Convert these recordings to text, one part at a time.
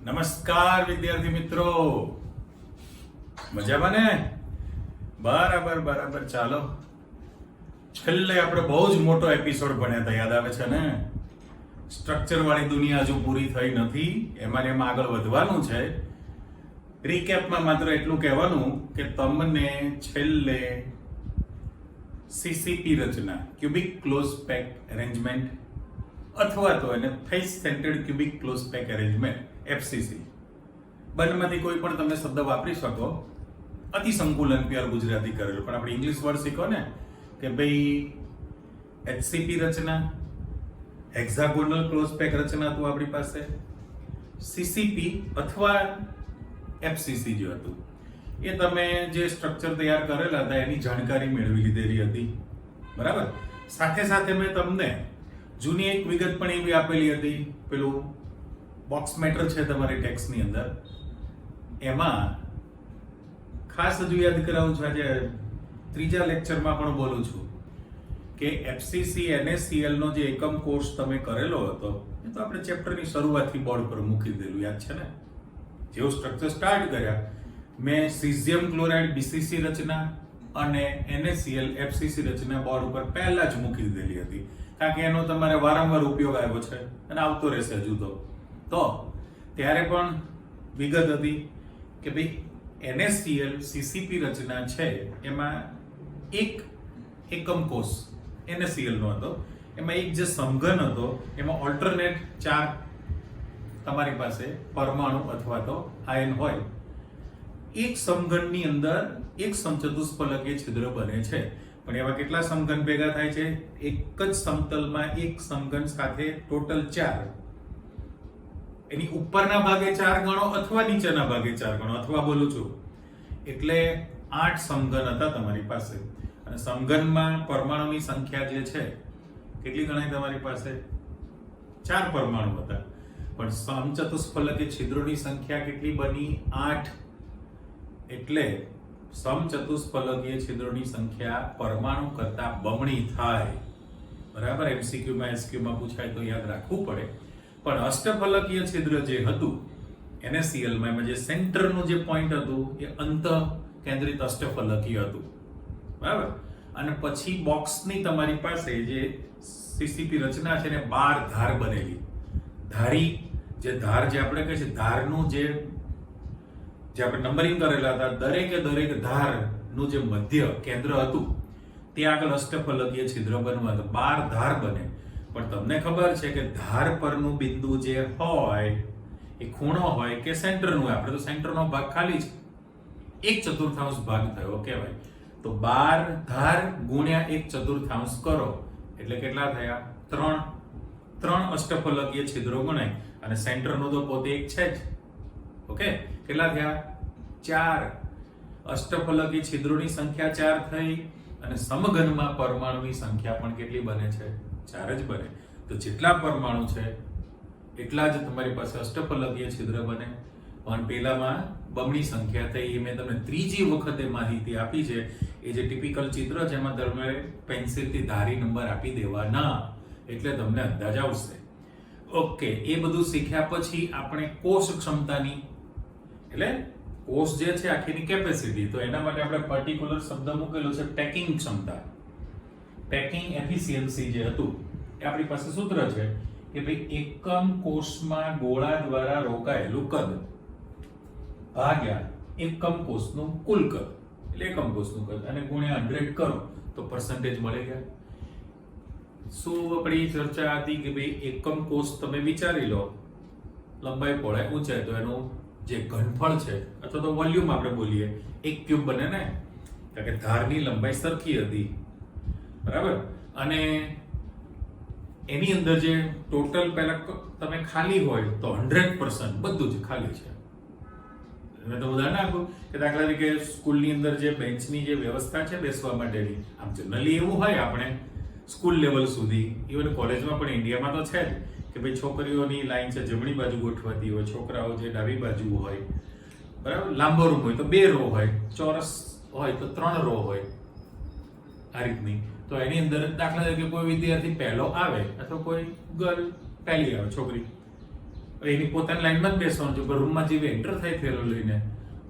નમસ્કાર વિદ્યાર્થી મિત્રો, મજામાં ને? બરાબર ચાલો. છેલ્લે આપણે બહુ જ મોટો એપિસોડ ભણ્યા હતા, યાદ આવે છે ને? સ્ટ્રક્ચર વાળી દુનિયા હજુ પૂરી થઈ નથી, એમાં આગળ વધવાનું છે. રીકેપમાં માત્ર એટલું કહેવાનું કે તમને છેલ્લે સીસીપી રચના, ક્યુબિક ક્લોઝ પેક અરેન્જમેન્ટ, અથવા તો એને face centred cubic close pack arrangement FCC, બંનેમાંથી કોઈ પણ તમે શબ્દ વાપરી શકો. અતિ સંકુલન પ્યોર ગુજરાતી કરેલું, પણ આપણે ઇંગ્લિશ વર્ડ શીખો ને કે ભાઈ એચસીપી રચના, હેક્સાગોનલ ક્લોઝ પેક રચના હતું આપણી પાસે, સીસીપી અથવા એફસીસી જે હતું એ તમે જે સ્ટ્રક્ચર તૈયાર કરેલા હતા એની જાણકારી મેળવી લીધેલી હતી, બરાબર. સાથે સાથે મેં તમને જૂની એક વિગત પણ એવી આપેલી હતી, પેલું બોક્સ મેટર છે તમારી ટેક્સ્ટની અંદર, એમાં ખાસ હજુ યાદ કરાવું છું, આજે ત્રીજા લેક્ચરમાં પણ બોલું છું કે એફસીસી એનએસસીએલ નો જે એકમ કોર્સ તમે કરેલો હતો એ તો આપણે ચેપ્ટરની શરૂઆતથી બોર્ડ પર મૂકી દીધેલું, યાદ છે ને? જેવું સ્ટ્રક્ચર સ્ટાર્ટ કર્યા મેં સીઝિયમ ક્લોરાઇડ બીસીસી રચના અને એનએસસીએલ એફસીસી રચના બોર્ડ ઉપર પહેલા જ મૂકી દીધેલી હતી, કારણ કે એનો તમારે વારંવાર ઉપયોગ આવ્યો છે અને આવતો રહેશે હજુ તો ત્યારે પણ વિગત હતી કે ભાઈ એનએસસીએલ સીસીપી રચના છે એમાં એક એકમ કોષ એનએસસીએલ નો હતો, એમાં એક જે સમઘન હતો એમાં ઓલ્ટરનેટ 4 તમારી પાસે પરમાણુ અથવા તો આયન હોય. એક સમઘનની અંદર એક સમચતુષ્ફલકીય છિદ્ર બને છે, પણ એવા કેટલા સમઘન ભેગા થાય છે? એક જ સમતલમાં એક સમઘન સાથે ટોટલ 4, એની ઉપરના ભાગે 4 ગણો અથવા નીચેના ભાગે 4 ગણો, અથવા બોલું છું એટલે 8 સમઘન હતા તમારી પાસે. અને સમઘનમાં પરમાણુની સંખ્યા જે છે કેટલી ગણાય તમારી પાસે? 4 પરમાણુ હતા, પણ સમચતુષ્ફલકીય છિદ્રોની સંખ્યા કેટલી બની? 8. એટલે સમચતુષ્ફલકીય છિદ્રોની સંખ્યા પરમાણુ કરતા બમણી થાય, બરાબર. એમસીક્યુ માં એસક્યુ માં પૂછાય તો યાદ રાખવું પડે. પણ અષ્ટફલકીય છિદ્ર જે હતું એનએસસીએલ માં, એમાં જે સેન્ટરનું જે પોઈન્ટ હતું એ અંત કેન્દ્રિત અષ્ટફલકીય હતું, બરાબર. અને પછી બોક્સની તમારી પાસે જે સીસીપી રચના છે ને 12 ધાર બનેલી, ધારી જે ધાર જે આપણે કહે છે ધારનું જે આપણે નંબરિંગ કરેલા હતા, દરેકે દરેક ધારનું જે મધ્ય કેન્દ્ર હતું ત્યાં આગળ અષ્ટફલકીય છિદ્ર બનવા, તો 12 ધાર બને. પણ તમને ખબર છે કે ધાર પરનું બિંદુ જે હોય એ ખૂણો હોય કે સેન્ટરનું, આપણે તો સેન્ટરનો ભાગ ખાલી છે, 1/4 ભાગ થયો કહેવાય. તો 12 ધાર ગુણ્યા 1/4 કરો એટલે કેટલા થયા? 3 અષ્ટફલકીય છિદ્રો ગણાય, અને સેન્ટરનું તો પોતે એક છે જ. ઓકે, કેટલા થયા? 4. અષ્ટફલકીય છિદ્રોની સંખ્યા 4 થઈ, અને સમઘનમાં પરમાણુની સંખ્યા પણ કેટલી બને છે? 4 જ બને. તો જેટલા પરમાણુ છે એટલા જ તમારી પાસે અષ્ટફલકીય છિદ્ર બને. પણ પેલામાં બમણી સંખ્યા થઈ, એ મેં તમને ત્રીજી વખતે માહિતી આપી છે. એ જે ટિપિકલ ચિત્ર છે એમાં તમે પેન્સિલથી ધારી નંબર આપી દેવાના, એટલે તમને અંદાજ આવશે. ઓકે, એ બધું શીખ્યા પછી આપણે કોષ ક્ષમતાની, એટલે કોષ જે છે આખીની કેપેસિટી, તો એના માટે આપણે પર્ટિક્યુલર શબ્દ મૂકેલો છે પેકિંગ ક્ષમતા, પેકિંગ એફિશિયન્સી જે હતું એ આપણી પાસે સૂત્ર છે કે ભાઈ એકમ કોષમાં ગોળા દ્વારા રોકાયેલું કદ ભાગ્યા એકમ કોષનું કુલ કદ, એટલે એકમ કોષનું કદ, અને ગુણ્યા 100 કરો તો પર્સન્ટેજ મળી ગયા. શું આપણી ચર્ચા હતી કે ભાઈ એકમ કોષ તમે વિચારી લો, લંબાઈ પહોળાઈ ઊંચાઈ, તો એનું જે ઘનફળ છે અથવા તો વોલ્યુમ આપણે બોલીએ 1 ક્યુબ બને ને, કારણ કે ધારની લંબાઈ સરખી હતી, બરાબર. અને એની અંદર જે ટોટલ પહેલા તમે ખાલી હોય તો 100% બધું જ ખાલી છે. મેં તો ઉદાહરણ આપ્યું કે દાખલા તરીકે સ્કૂલની અંદર જે બેન્ચની જે વ્યવસ્થા છે બેસવા માટેની, આમ જનરલી એવું હોય આપણે સ્કૂલ લેવલ સુધી, ઇવન કોલેજમાં પણ ઇન્ડિયામાં તો છે જ કે ભાઈ છોકરીઓની લાઈન છે જમણી બાજુ ગોઠવાતી હોય, છોકરાઓ જે ડાબી બાજુ હોય, બરાબર. લાંબો રૂમ હોય તો 2 રો હોય, ચોરસ હોય તો 3 રો હોય, આ રીતની. તો એની અંદર દાખલા તરીકે કોઈ વિદ્યાર્થી પહેલો આવે અથવા કોઈ ગર્લ પહેલી આવે, છોકરી, એની પોતાની લાઈનમાં જ બેસવાનું. જો રૂમમાં જેવી એન્ટર થાય થેલો લઈને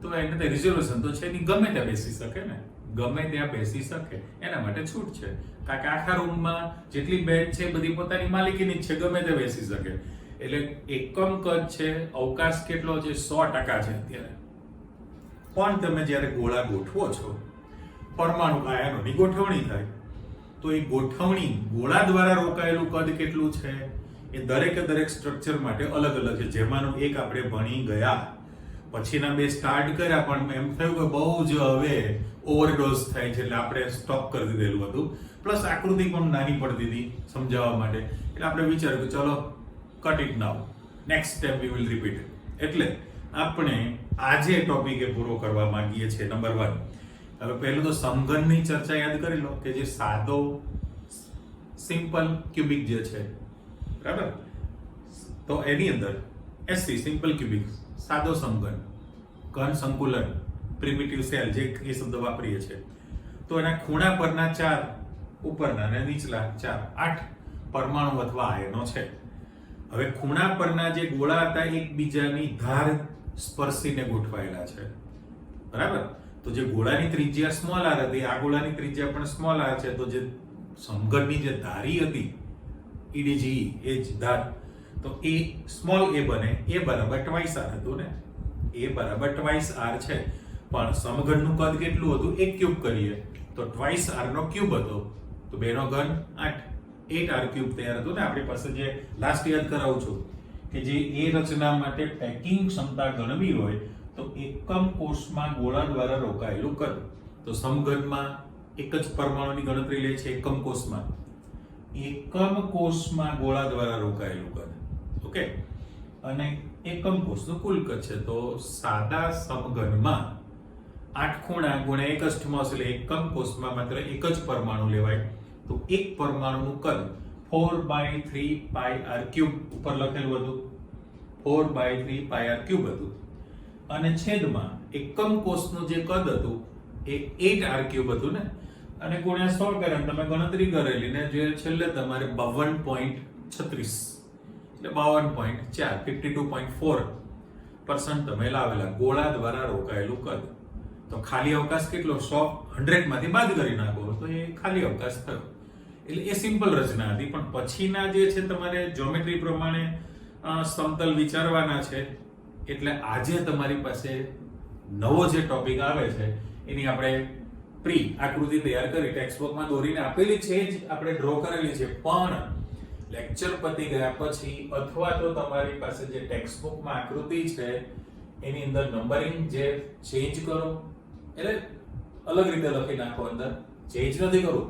તો એને રિઝર્વેશન તો છે નહીં, ગમે ત્યાં બેસી શકે ને, ગમે ત્યાં બેસી શકે, એના માટે છૂટ છે. કારણ કે આખા રૂમમાં જેટલી બેડ છે બધી પોતાની માલિકીની જ છે, ગમે ત્યાં બેસી શકે. એટલે એકમ કદ છે, અવકાશ કેટલો છે? 100% છે અત્યારે. પણ તમે જ્યારે ગોળા ગોઠવો છો, પરમાણુ આયનોની ગોઠવણી થાય, તો એ ગોઠવણી ગોળા દ્વારા રોકાયેલું કદ કેટલું છે એ દરેક સ્ટ્રક્ચર માટે અલગ અલગ છે. જેમાંનું એક આપણે ભણી ગયા, પછીના 2 સ્ટાર્ટ કર્યા, પણ એમ થયું કે બહુ જ હવે ઓવરડોઝ થાય છે એટલે આપણે સ્ટોપ કરી દીધેલું હતું. પ્લસ આકૃતિ પણ નાની પડતી હતી સમજાવવા માટે, એટલે આપણે વિચાર્યું કે ચલો cut it now, next step we will repeat. એટલે આપણે આજે ટોપિક એ પૂરો કરવા માંગીએ છીએ. નંબર 1, હવે પહેલું તો સમઘનની ચર્ચા યાદ કરી લો કે જે સાદો સિમ્પલ ક્યુબિક જે છે, બરાબર, તો એની અંદર એસસી સિમ્પલ ક્યુબિક સાદો સમઘન, ઘન સંકુલન, પ્રિમિટિવ સેલ જે એ શબ્દ વાપરીએ છીએ, તો એના ખૂણા પરના 4, ઉપરના અને નીચલા 4, 8 પરમાણુ અથવા આયનો છે. હવે ખૂણા પરના જે ગોળા હતા એકબીજાની ધાર સ્પર્શીને ગોઠવાયેલા છે, બરાબર. તો જે ગોળાની ત્રિજ્યા સ્મોલ આર હતી, આ ગોળાની ત્રિજ્યા પણ સ્મોલ આર છે. તો જે સમઘનની જે ધારી હતી EDGE, એ જ ધાર, તો એ સ્મોલ a બને, a બરાબર ટ્વાઇસ r હતું ને, a બરાબર ટ્વાઇસ r છે. પણ સમઘનનું કદ કેટલું હતું? 1 ક્યુબ કરીએ તો ટ્વાઇસ r નો ક્યુબ હતો, તો 2 નો ઘન 8, 8r ક્યુબ તૈયાર હતું ને. આપણી પાસે જે લાસ્ટ યાદ કરાવું છું કે જે એ રચના માટે પેકિંગ ક્ષમતા ગણવી હોય તો એકમ કોષમાં ગોળા દ્વારા રોકાયેલું કદ. તો સમઘનમાં એક જ પરમાણુની ગણતરી લે છે એકમ કોષમાં, એકમ કોષમાં ગોળા દ્વારા રોકાયેલું કદ. ઓકે, અને એકમ કોષનું કુલ કદ છે. તો સાદા સમઘનમાં 8 ખૂણા ગુણ્યા 1 અષ્ટમાંશ એટલે એકમ કોષમાં માત્ર એક જ પરમાણુ લેવાય. તો એક પરમાણુનું કદ 4/3 પાઈ r ક્યુબ ઉપર લખેલું હતું, 4/3 પાઈ r ક્યુબ હતું. અને છેદમાં એકમ કોષનું જે કદ હતું એ 8r ક્યુબ હતું ને, અને ગુણ્યા 100 કરે તમે ગણતરી કરેલી ને, જે છેલ્લે તમારે 52.36 એટલે 52.4 52.4% તમે લાવેલા ગોળા દ્વારા રોકાયેલું કદ. તો ખાલી અવકાશ કેટલો? 100 માંથી બાદ કરી નાખો તો એ ખાલી અવકાશ થયો. એટલે એ સિમ્પલ રચના હતી. પણ પછીના જે છે તમારે જ્યોમેટ્રી પ્રમાણે સમતલ વિચારવાના છે. એટલે આજે તમારી પાસે નવો જે ટોપિક આવે છે એની આપણે પ્રી આકૃતિ તૈયાર કરી ટેક્સ્ટબુકમાં દોરીને આપેલી છે જ, આપણે ડ્રો કરેલી છે. પણ લેક્ચર પતી ગયા પછી અથવા તો તમારી પાસે જે ટેક્સ્ટબુકમાં આકૃતિ છે એની અંદર નંબરિંગ જે ચેન્જ કરો, એટલે અલગ રીતે લખી નાખો, અંદર ચેન્જ નથી કરવું,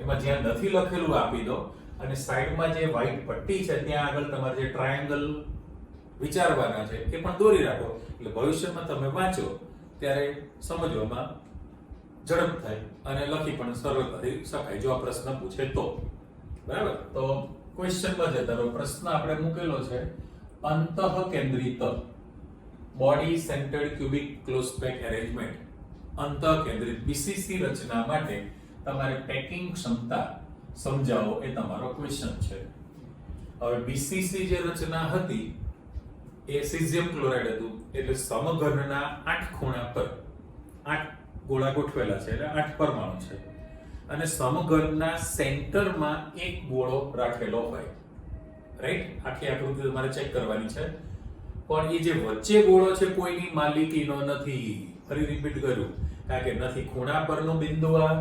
એમાં જ્યાં નથી લખેલું આપી દો, અને સાઈડમાં જે વ્હાઈટ પટ્ટી છે ત્યાં આગળ તમારે જે ટ્રાયેંગલ વિચારવાના છે એ પણ દોરી રાખો. એટલે ભવિષ્યમાં તમે વાંચો ત્યારે સમજવામાં ઝડપ થાય અને લખી પણ સરળતાથી શકાય જો આ પ્રશ્ન પૂછે તો. બરાબર, તો ક્વેશ્ચનમાં જતા રહો. પ્રશ્ન આપણે મૂકેલો છે અંતઃકેન્દ્રિત body centred cubic close pack arrangement, અંતઃકેન્દ્રિત BCC રચના માટે તમારે પેકિંગ ક્ષમતા સમજાવો, એ તમારો ક્વેશ્ચન છે. હવે BCC જે રચના હતી એ સીઝિયમ ક્લોરાઇડ હતું. એટલે સમઘનના 8 ખૂણા પર 8 ગોળા ગોઠવેલા છે, એટલે 8 પરમાણુ છે, અને સમઘનના સેન્ટરમાં એક ગોળો રાખેલો હોય. રાઈટ, આખી આકૃતિ તમારે ચેક કરવાની છે. પણ એ જે વચ્ચે ગોળો છે કોઈની માલિકીનો નથી. ફરી રિપીટ કરું, કારણ કે નથી ખૂણા પરનું બિંદુ, આ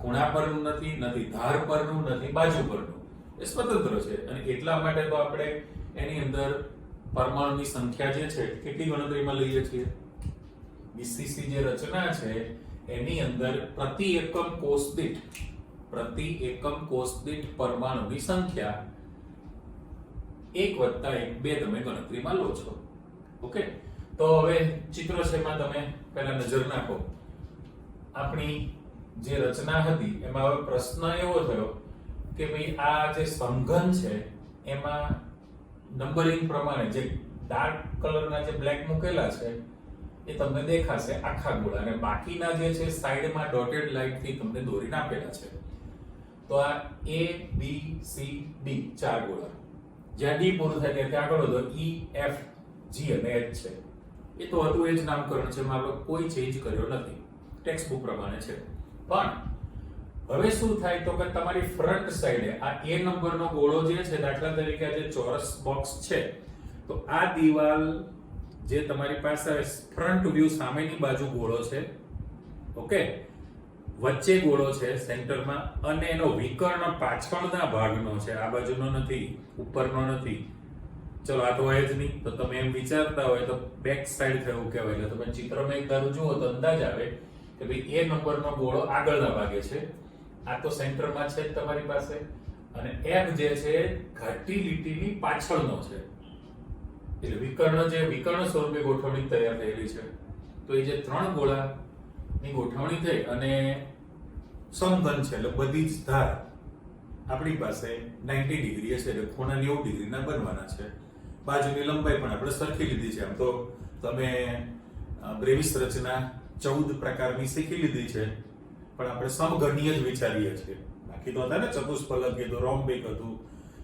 ખૂણા પરનું નથી, નથી ધાર પરનું, નથી બાજુ પરનું, એ સ્વતંત્ર છે. અને એટલા માટે તો આપણે એની અંદર પરમાણુની સંખ્યા જે છે કેટલી ગણતરીમાં લઈએ છીએ? BCC જે રચના છે એની અંદર પ્રતિ એકમ કોષ દીઠ પરમાણુની સંખ્યા 1 + 1 2 તમે ગણતરીમાં લો છો. ઓકે, તો હવે ચિત્રો છે એમાં તમે પહેલા નજર નાખો. આપણી જે રચના હતી એમાં હવે પ્રશ્ન એવો થયો કે ભાઈ આ જે સમઘન છે એમાં નંબરિંગ પ્રમાણે જે ડાર્ક કલરના જે બ્લેક મૂકેલા છે એ તમને દેખાશે આખા ગોળા, અને બાકીના જે છે સાઈડમાં ડોટેડ લાઈનથી તમને દોરીને આપેલા છે. તો આ A B C D 4 ગોળા, જ્યાં ડી પૂરું થાય ત્યાં આગળ વધો ઈ એફ જી અને એચ છે. એ તો હતું એ જ નામકરણ છે, મારો કોઈ ચેન્જ કર્યો નથી, ટેક્સ્ટ બુક પ્રમાણે છે. પણ હવે શું થાય તો કે તમારી ફ્રન્ટ સાઈડે આ એ નંબરનો ગોળો જે છે, દાખલા તરીકે આ જે ચોરસ બોક્સ છે, તો આ દિવાલ જે તમારી પાસે ફ્રન્ટ વ્યૂ સામેની બાજુ ગોળો છે, ઓકે, વચ્ચે ગોળો છે સેન્ટરમાં, અને એનો વિકર્ણ પાછળના ભાગનો છે, આ બાજુનો નથી, ઉપરનો નથી. ચલો આ તો હોય જ નહીં, તો તમે એમ વિચારતા હોય તો બેક સાઈડ થયું કહેવાય. એટલે તમે ચિત્રમાં એક ધારું જુઓ તો અંદાજ આવે કે ભાઈ એ નંબરનો ગોળો આગળના ભાગે છે, આ તો સેન્ટરમાં છે જ તમારી પાસે, અને એફ જે છે ઘાટી લીટીની પાછળનો છે. એટલે વિકર્ણ સ્વરૂપે ગોઠવણી તૈયાર થયેલી છે. તો એ જે ત્રણ ગોળાની ગોઠવણી થઈ અને સમઘન છે, એટલે બધી જ ધાર આપણી પાસે 90 ડિગ્રી છે, એટલે ખૂણા 90 ડિગ્રીના બનવાના છે. બાજુની લંબાઈ પણ આપણે સરખી લીધી છે. આમ તો તમે બ્રેવિસ રચના 14 પ્રકારની શીખી લીધી છે, પણ આપણે સમઘનીય જ વિચારીએ છીએ. બાકી તો હતા ને ચતુષ્ફલક હતું, રોમ્બિક હતું,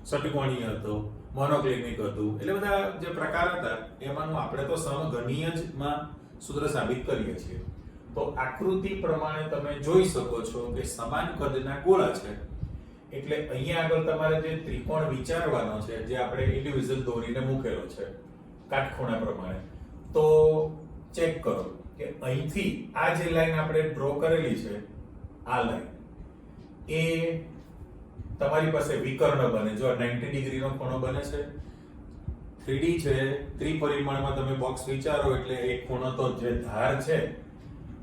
ષટકોણીય હતો, મોનોક્લિનિક હતું, એટલે બધા જે પ્રકાર હતા એમાંનું આપણે તો સમઘનીય જ માં સૂત્ર સાબિત કરીએ છીએ. તો આકૃતિ પ્રમાણે તમે જોઈ શકો છો કે સમાન કદના ગોળા છે, એટલે અહીંયા આગળ તમારે જે ત્રિકોણ વિચારવાનો છે, જે આપણે ઇન્ડિવિડ્યુઅલ દોરીને મૂકેલો છે કાટખૂણા પ્રમાણે, તો ચેક કરો કે અહીંથી આ જે લાઈન આપણે ડ્રો કરેલી છે, આ લાઈન એ તમારી પાસે વિકર્ણ બને. જો 90 ડિગ્રીનો ખૂણો બને છે, 3D છે, ત્રિપરિમાણમાં તમે બોક્સ વિચારો એટલે એક ખૂણો તો જે ધાર છે,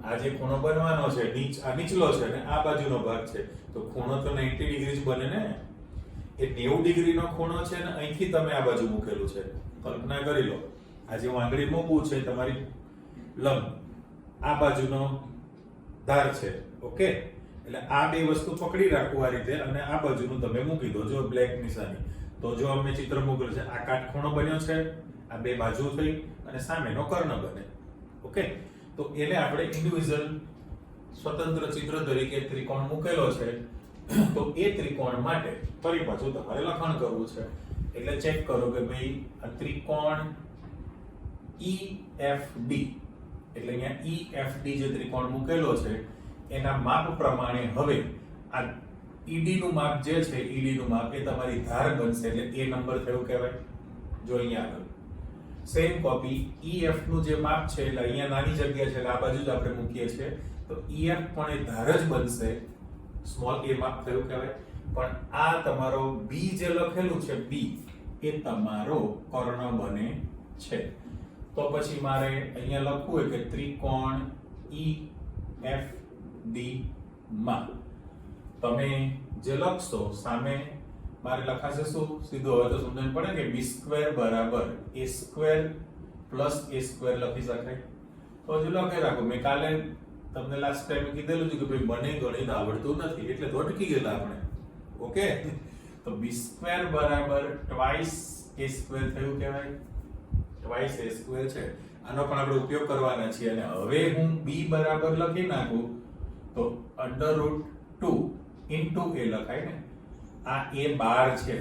આ જે ખૂણો બનવાનો છે, આ નીચલો છે ને આ બાજુનો ભાગ છે, તો ખૂણો તો 90 ડિગ્રી જ બને ને. એ 90 ડિગ્રીનો ખૂણો છે ને અહીંથી તમે આ બાજુ મૂકેલું છે. કલ્પના કરી લો, આ જે આંગળી મૂકવું છે તમારી લંબ, આ બાજુનો ધાર છે, ઓકે. એટલે આ બે વસ્તુ પકડી રાખવું આ રીતે, અને આ બાજુનું તમે મૂકી દો. જો બ્લેક નિશાની, તો જો અમે ચિત્ર મૂકેલું છે, આ કાટખૂણો બન્યો છે, આ બે બાજુ થઈ અને સામેનો કર્ણ બને, ઓકે. તો એને આપણે ઇન્ડિવિડ્યુઅલ સ્વતંત્ર ચિત્ર તરીકે ત્રિકોણ મૂકેલો છે. તો એ ત્રિકોણ માટે ફરી પાછું તમારે લખાણ કરવું છે. એટલે ચેક કરો કે ભાઈ આ ત્રિકોણ EFD, એટલે અહીંયા EFD જે ત્રિકોણ મૂકેલો છે એના માપ પ્રમાણે હવે આ ED નું માપ જે છે, ED નું માપ એ તમારી ધાર બનશે, એટલે એ નંબર થયો કહેવાય. જો અહીંયા આગળ સેમ કોપી EF નું જે માપ છે, એટલે અહીંયા નાની જગ્યા છે એટલે આ બાજુ જ આપણે મૂકીએ છીએ, તો EF પણ એ ધાર જ બનશે, સ્મોલ a માપ થયું કહેવાય. પણ આ તમારો B જે લખેલું છે, B એ તમારો કર્ણ બને છે. તો પછી મારે અહીંયા લખવું હોય કે ત્રિકોણ EFD માં તમે જે લખશો સામે મારે લખાશે શું, સીધું હવે તો સમજણ પડે કે b² બરાબર a² પ્લસ a² લખી શકાય. તો હજુ લખી રાખો, મેં કાલે તમને લાસ્ટ ટાઈમ કીધેલું હતું કે ભાઈ મને ગણિત આવડતું નથી, એટલે તો અટકી ગયેલા આપણે, ઓકે. તો b² બરાબર ટ્વાઇસ a² થયું કહેવાય, ટ્વાઇસ a² છે. આનો પણ આપણે ઉપયોગ કરવાના છીએ, અને હવે હું b બરાબર લખી નાખું તો √2 into a લખાય ને. આ a 12 છે,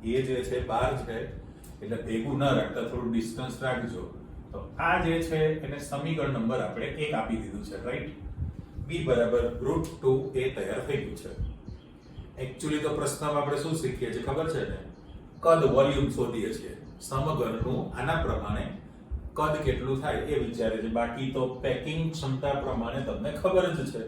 એ જે છે 12 છે, એટલે ભેગું ન રાખતા થોડું ડિસ્ટન્સ રાખજો. તો આ જે છે એને સમીકરણ નંબર આપણે 1 આપી દીધું છે, રાઈટ. b બરાબર √2a તૈયાર થઈ ગયું છે. એક્ચ્યુઅલી તો પ્રશ્નમાં આપણે શું શીખીએ છીએ ખબર છે ને, કદ વોલ્યુમ શોધીએ છીએ. સમઘનનું આના પ્રમાણે કદ કેટલું થાય એ વિચારે છે, બાકી તો પેકિંગ ક્ષમતા પ્રમાણે તમને ખબર જ છે.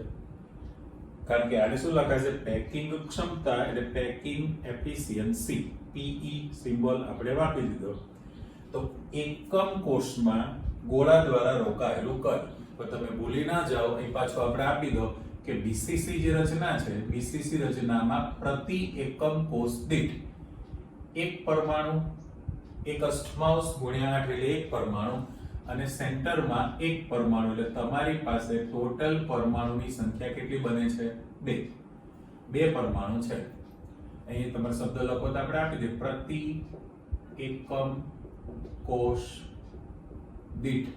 કારણ કે આને શું લખાય છે, પેકિંગ ક્ષમતા એટલે પેકિંગ એફિશિયન્સી, PE સિમ્બોલ આપણે વાપરી દીધો. તો એકમ કોષમાં ગોળા દ્વારા રોકાયેલું કદ. પણ તમે ભૂલી ના જાઓ, અહીં પાછું આપણે આપી દો કે BCC જે રચના છે, BCC રચનામાં પ્રતિ એકમ કોષ દીઠ એક પરમાણુ, એક અષ્ટમાંશ ગુણ્યા 8 એટલે એક પરમાણુ, અને સેન્ટરમાં એક પરમાણુ, એટલે તમારી પાસે ટોટલ પરમાણુની સંખ્યા કેટલી બને છે, 2 પરમાણુ છે. અહીં તમારે શબ્દ લખો તો આપણે આપી દે પ્રતિ એકમ કોષ દીઠ,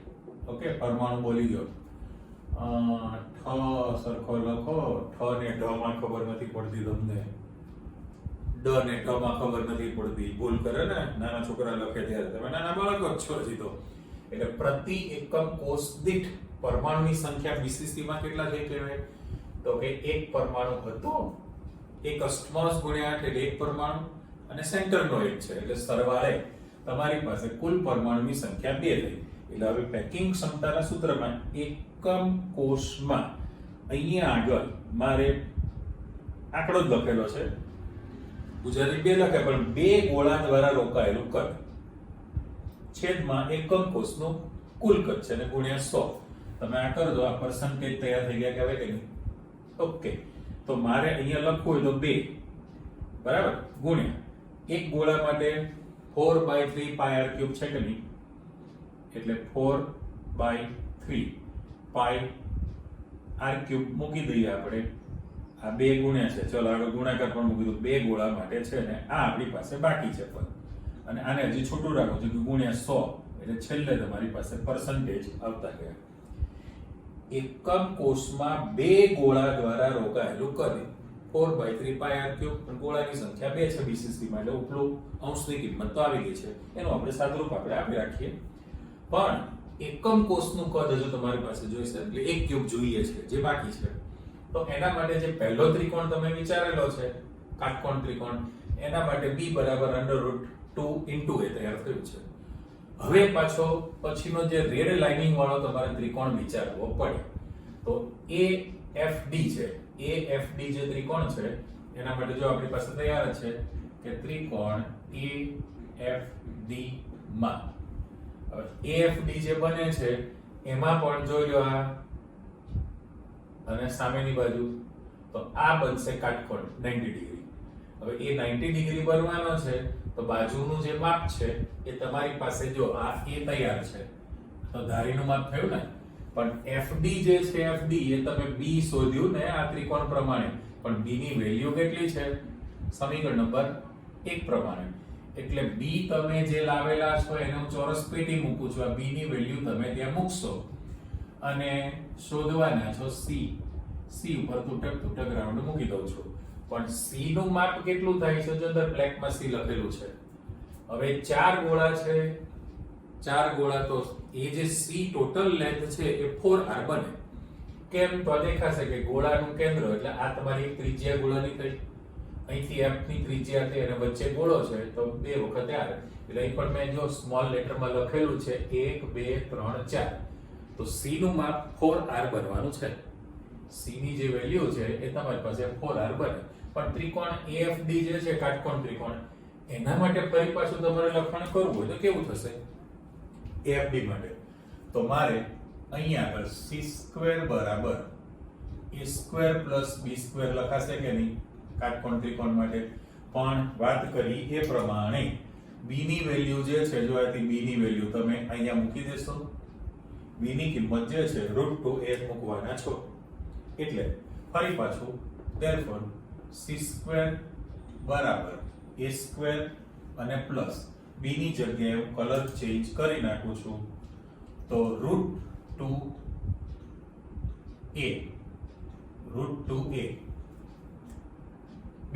ઓકે. પરમાણુ બોલી ગયો, ઠ સરખો લખો, ઠ ને ઢ માં ખબર નથી પડતી તમને, ડ ને ઢ માં ખબર નથી પડતી, ભૂલ કરે ને નાના છોકરા લખે ત્યારે, તમે નાના બાળકો જ છો હજી તો. એટલે પ્રતિ એકમ કોષ દીઠ પરમાણુની સંખ્યા BCC માં કેટલા થઈ કહેવાય? તો કે એક પરમાણુ હતો, એક અષ્ટમાંશ ગુણ્યા 8 એટલે એક પરમાણુ, અને સેન્ટરનો એક છે એટલે સરવાળે તમારી પાસે કુલ પરમાણુની સંખ્યા 2 થઈ. એટલે હવે પેકિંગ ક્ષમતાના સૂત્રમાં એકમ કોષમાં અહીંયા આગળ મારે આંકડો જ લખેલો છે, ગુજરાતી 2 લખે પણ 2 ગોળા દ્વારા રોકાયેલું કદ છેદમાં એકમ કોષનું કુલ કદ છે અને ગુણ્યા 100. તમે આ કરો તો આ પર્સન્ટેજ તૈયાર થઈ ગયા કહેવાય કે નહીં? ઓકે, તો મારે અહીંયા લખવું હોય તો 2 બરાબર ગુણ્યા એક ગોળા માટે 4/3 પાઈ r ક્યુબ છે કે નહીં? એટલે 4/3 પાઈ r ક્યુબ મૂકી દઈએ આપણે. આ 2 ગુણ્યા છે, ચલો આગળ ગુણાકાર પણ મૂકી દઉં. 2 ગોળા માટે છે ને આ આપણી પાસે બાકી છે પદ, અને આને હજી છોટું રાખો છો કે ગુણ્યા 100 એટલે છેલ્લે તમારી પાસે પર્સન્ટેજ આવતા ગયા. એકમ કોષમાં 2 ગોળા દ્વારા રોકાયેલું કદ 4/3 પાઈ r ક્યુબ, પણ ગોળાની સંખ્યા 2 છે BCC માં એટલે ઉપલું અંશની કિંમત તો આવી ગઈ છે, એનું આપણે સાદુરૂપ આપણે આપી રાખીએ. પણ એકમ કોષનું કદ હજુ તમારી પાસે જોઈશે એટલે 1 ક્યુબ જોઈએ છે જે બાકી છે. તો એના માટે જે પહેલો ત્રિકોણ તમે વિચારેલો છે કાટકોણ ત્રિકોણ, એના માટે b √2 * a તૈયાર થયું છે. હવે પાછો પછીનો જે રેડ લાઇનિંગ વાળો તમારે ત્રિકોણ વિચારવો પડે. તો AFD છે, AFD જે ત્રિકોણ છે એના માટે જો આપણી પાસે તૈયાર છે કે ત્રિકોણ AFD માં હવે AFD જે બને છે એમાં પણ જોઈ લો આ અને સામેની બાજુ, તો આ બનશે કાટકોણ 90 ડિગ્રી. હવે એ 90 ડિગ્રી બનવાનો છે તો બાજુનું જે માપ છે એ તમારી પાસે જો આ A તૈયાર છે તો ધારીનું માપ થયું ને, પણ FD જે છે FD એ તમે B શોધ્યું ને આ ત્રિકોણ પ્રમાણે, પણ B ની વેલ્યુ કેટલી છે સમીકરણ નંબર 1 પ્રમાણે. એટલે B તમે જે લાવેલા છો એને હું ચોરસ પેટી મૂકું છું, આ B ની વેલ્યુ તમે ત્યાં મૂકશો અને શોધવાના છો C ઉપર તૂટક રાઉન્ડ મૂકી દઉં છું. પણ C નું માપ કેટલું થાય છે જો અંદર બ્લેકમાં C લખેલું છે. હવે 4 ગોળા છે, 4 ગોળા તો એ જે C ટોટલ લેન્થ છે એ 4r બને. કેમ? તો દેખાશે કે ગોળાનું કેન્દ્ર એટલે આ તમારી ત્રિજ્યા ગોળાની થઈ, અહીંથી f ની ત્રિજ્યા થઈ અને વચ્ચે ગોળો છે તો 2 વખત r, એટલે અહીં પણ મેં જો સ્મોલ લેટરમાં લખેલું છે 1 2 3 4, તો C નું માપ 4r બનવાનું છે. C ની જે વેલ્યુ છે એ તમારી પાસે 4r બને. પણ ત્રિકોણ AFD જે છે કાટકોણ ત્રિકોણ, એના માટે ફરી પાછું તમારે લખાણ કરવું હોય તો કેવું થશે? AFD માટે તો મારે અહીંયા આગળ c² બરાબર a² + b² લખાશે કે નહીં કાટકોણ ત્રિકોણ માટે? પણ વાત કરી એ પ્રમાણે b ની વેલ્યુ જે છે જો આથી b ની વેલ્યુ તમે અહીંયા મૂકી દેશો, b ની કિંમત જે છે √2a મૂકવાના છો. એટલે ફરી પાછું therefore c² બરાબર a² અને પ્લસ b ની જગ્યાએ હું કલર ચેન્જ કરી નાખું છું તો √2a b².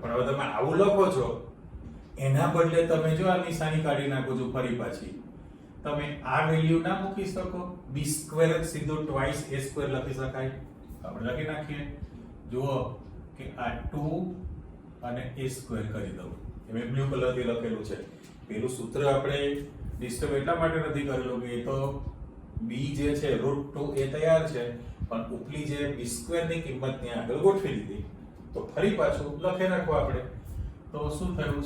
પણ હવે તમે આવું લખો છો એના બદલે તમે જો આ નિશાની કાઢી નાખો છો ફરી પાછી, તમે આ વેલ્યુ ના મૂકી શકો, b² સીધો ટ્વાઇસ a² લખી શકાય. આપણે લખી નાખીએ, જુઓ કે આ 2 અને a² કરી દઉં. એ બ્લુ કલરથી લખેલું છે. પેલું સૂત્ર આપણે ડિસ્ટર્બ એટલા માટે નથી કરેલું કે એ તો b જે છે √2a તૈયાર છે, પણ ઉપલી જે b² ની કિંમત ત્યાં આગળ ગોઠવી દીધી. તો ફરી પાછું લખી નાખો આપણે, તો શું થયું? c²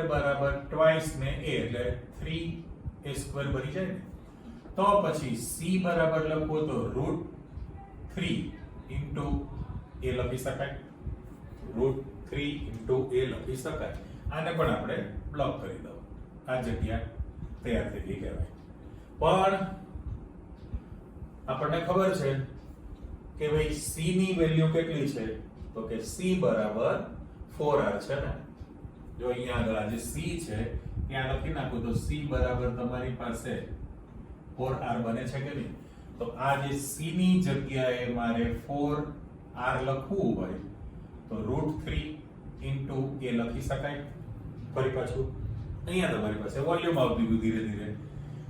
બરાબર ટ્વાઇસ ને a એટલે 3a² બની જાય ને. તો પછી c બરાબર લખો તો √3 * a લખી શકાય, √3 * a લખી શકાય. આને પણ આપણે બ્લોક કરી દઉં, આ જગ્યા તૈયાર થઈ ગઈ કહેવાય. પણ આપણને ખબર છે કે ભાઈ c ની વેલ્યુ કેટલી છે? તો કે c બરાબર 4r છે ને. જો અહીંયા આગળ આ જે c છે ત્યાં લખી નાખું તો c બરાબર તમારી પાસે 4r બને છે કે નહીં? તો આ જે c ની જગ્યાએ મારે 4r લખવું હોય તો √3 * a લખી શકાય. ફરી પાછું અહીંયા તમારી પાસે વોલ્યુમ આવતું ગયું ધીરે ધીરે.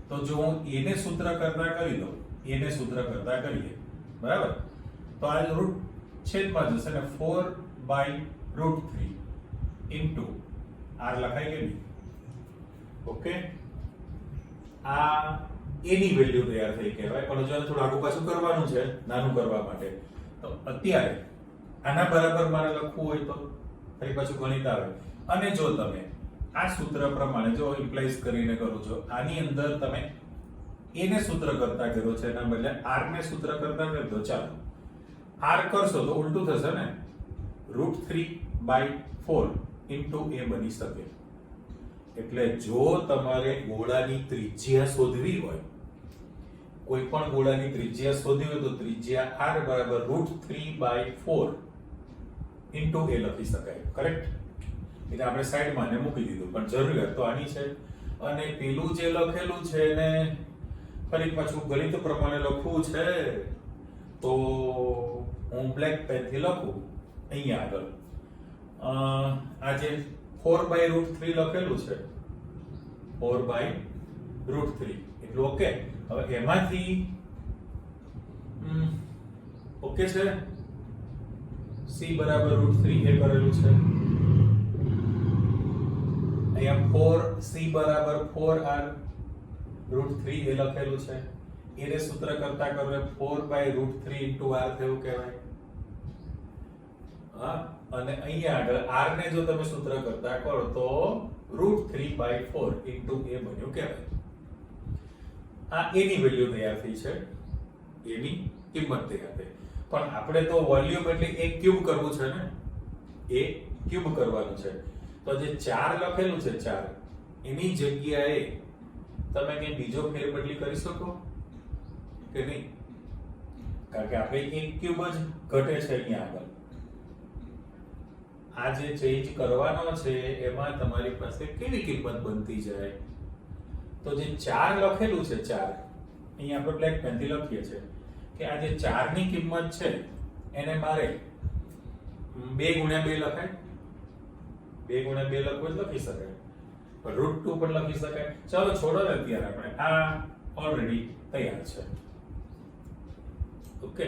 તો જો હું એને સૂત્ર કરતા કરી દઉં, એને સૂત્ર કરતા કરીએ, બરાબર, તો આ રૂટ છેદમાં જશે ને 4/√3 ઇન્ટુ r લખાઈ ગઈ. ઓકે, આ એની વેલ્યુ તૈયાર થઈ કહેવાય. પણ જો થોડું આગળ પાછું કરવાનું છે નાનું કરવા માટે, તો અત્યારે આના બરાબર મારે લખવું હોય તો ફરી પાછું ગણિત આવે. અને જો તમે આ સૂત્ર પ્રમાણે જો ઇમ્પ્લાઇઝ કરીને કરો છો, આની અંદર તમે એને સૂત્ર કરતા કર્યો છે એના બદલે r ને સૂત્ર કરતા કરી દો. ચાલો r કરશો તો ઉલટું થશે ને, √3/4 ઇન્ટુ a બની શકે. એટલે જો તમારે ગોળાની ત્રિજ્યા શોધવી હોય, કોઈ પણ ગોળાની ત્રિજ્યા શોધવી હોય તો ત્રિજ્યા r બરાબર √3/4 ઇન્ટુ a લખી શકાય. કરેક્ટ? એટલે આપણે સાઈડમાં ને મૂકી દીધું, પણ જરૂરિયાત તો આની છે. અને પેલું જે લખેલું છે એને ફરી પાછું ગણિત પ્રમાણે લખવું છે તો હું બ્લેક પેન થી લખું અહીંયા આગળ. આ જે 4/√3 લખેલું છે, 4/√3 એટલું ઓકે. હવે એમાંથી ઓકે છે, c બરાબર √3 એ કરેલું છે. અહીંયા 4c બરાબર 4r√3 એ લખેલું છે. એને સૂત્ર કરતા કરો 4/√3 ઇન્ટુ r થયું કહેવાય. હા, અને અહીંયા આગળ r ને જો તમે સૂત્ર કરતા કરો તો √3/4 ઇન્ટુ a બન્યું કહેવાય. આ એની વેલ્યુ તૈયાર થઈ છે, એની કિંમત તૈયાર થઈ. પણ આપણે તો વોલ્યુમ એટલે a ક્યુબ કરવું છે ને, a ક્યુબ કરવાનું છે. તો જે 4 લખેલું છે 4 એની જગ્યાએ તમે કઈ બીજો ફેરબદલી કરી શકો કે નહીં? કારણ કે આપણે એક ક્યુબ જ ઘટે છે અહીંયા આગળ. આ જે ચેન્જ કરવાનો છે એમાં તમારી પાસે કેવી કિંમત બનતી જાય? તો જે 4 લખેલું છે 4 અહીંયા આપણે બ્લેક પેન થી લખીએ છે કે આ જે 4 ની કિંમત છે એને મારે 2 × 2 લખાય. 2 × 2 લખવું લખી શકાય, પણ √2 પણ લખી શકાય. ચાલો છોડો ને, અત્યારે આપણે આ ઓલરેડી તૈયાર છે. ઓકે,